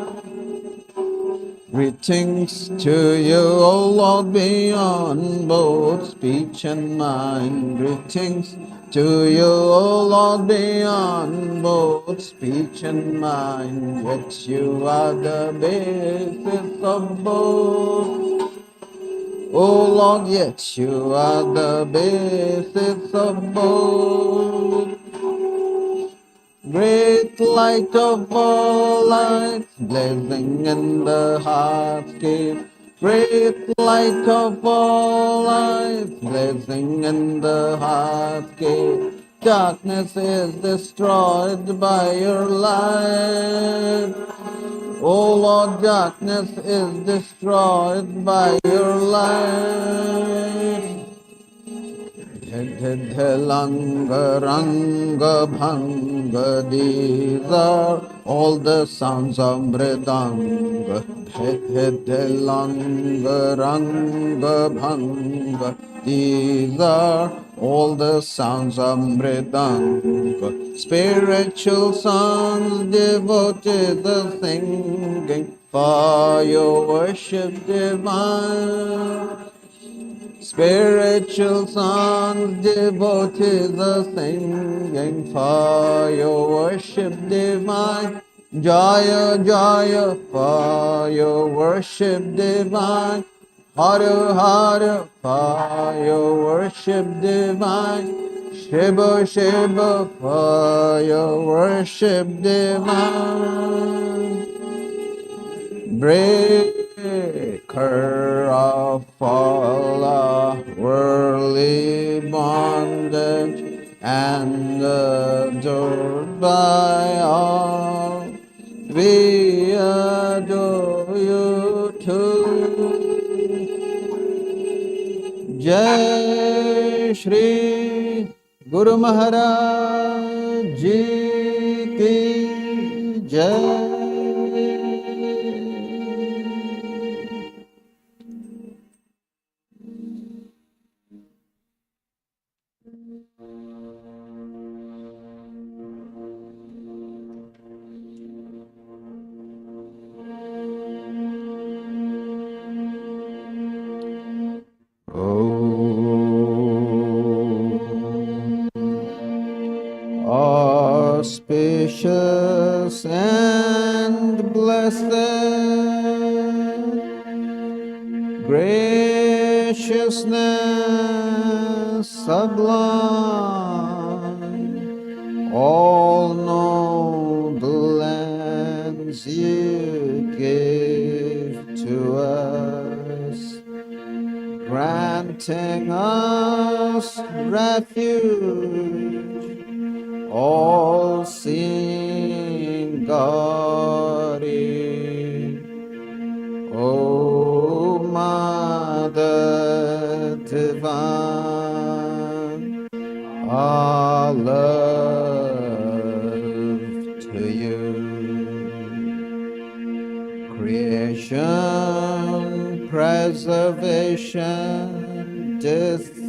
Greetings to you, O Lord, beyond both speech and mind. Greetings to you, O Lord, beyond both speech and mind. Yet you are the basis of both. O Lord, yet you are the basis of both. Great light of all lights, blazing in the heart's cave. Great light of all lights, blazing in the heart's cave. Darkness is destroyed by your light. O Lord, darkness is destroyed by your light. Langa Ranga Bhanga, these are all the sounds of Mridanga. Langa Ranga Bhanga, these are all the sounds of Mridanga. Spiritual songs devoted are singing for your worship divine. Spiritual songs devotees are singing for your worship divine. Jaya, Jaya, for your worship divine. Hare, Hare, for your worship divine. Shiva, Shiva, for your worship divine. Breaker of all our worldly bondage and adored by all, we adore you too. Jai Shri Guru Maharaj Ji Ki Jai. Auspicious and blessed, graciousness sublime, all noble ends you give to us, granting us refuge, all-seeing God, O Mother Divine, our love to you. Creation, preservation, dissolution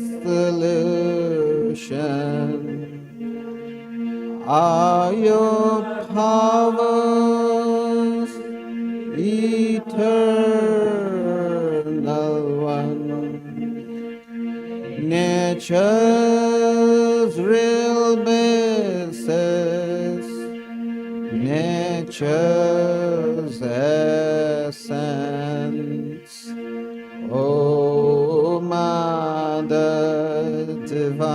are your powers, eternal one. nature's real basis, nature's essence. O Mother Divine,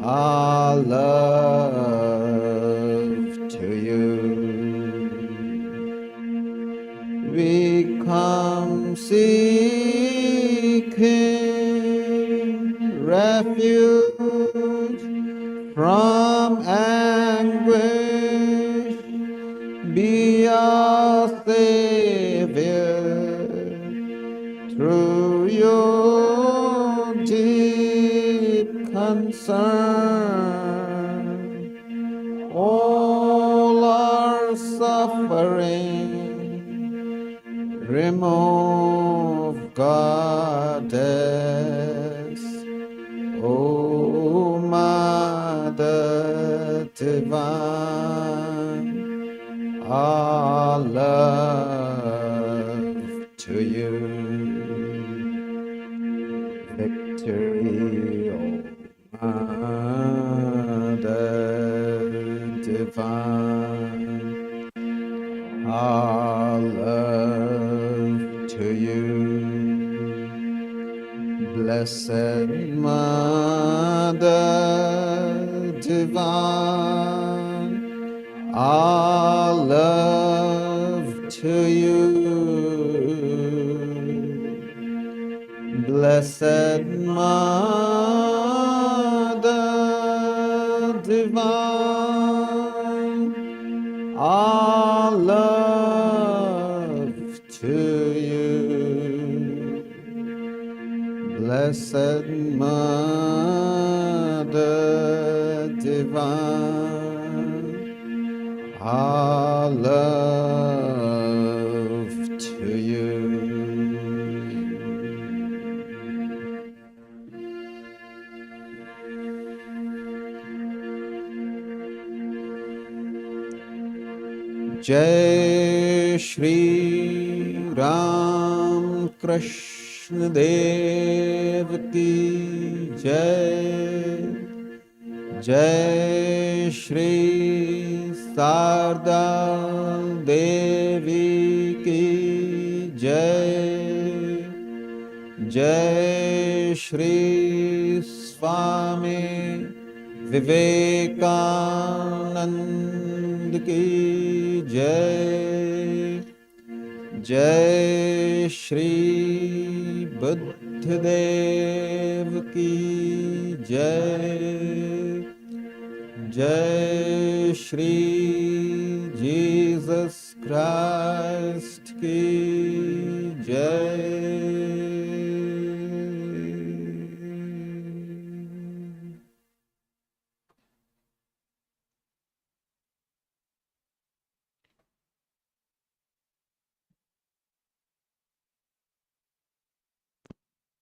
our love to you. We come seeking refuge from anguish. Be our Savior through your deep concern. All our suffering remove, Goddess. O Mother Divine, our love to you. Victory, O Mother Divine, our love to you. Blessed Mother Divine, our love to you. Blessed Mother Divine, our love to you. Blessed Mother Divine, our love to you. Jai Shri Ram Krishna Dev Ki Jai, Jai Shri Sardar Devi Ki Jai, Jai Shri Swami Vivekananda Ki Jai, Jai Shri Buddha Dev Ki Jai, Jai Shri Jesus Christ Ki Jai.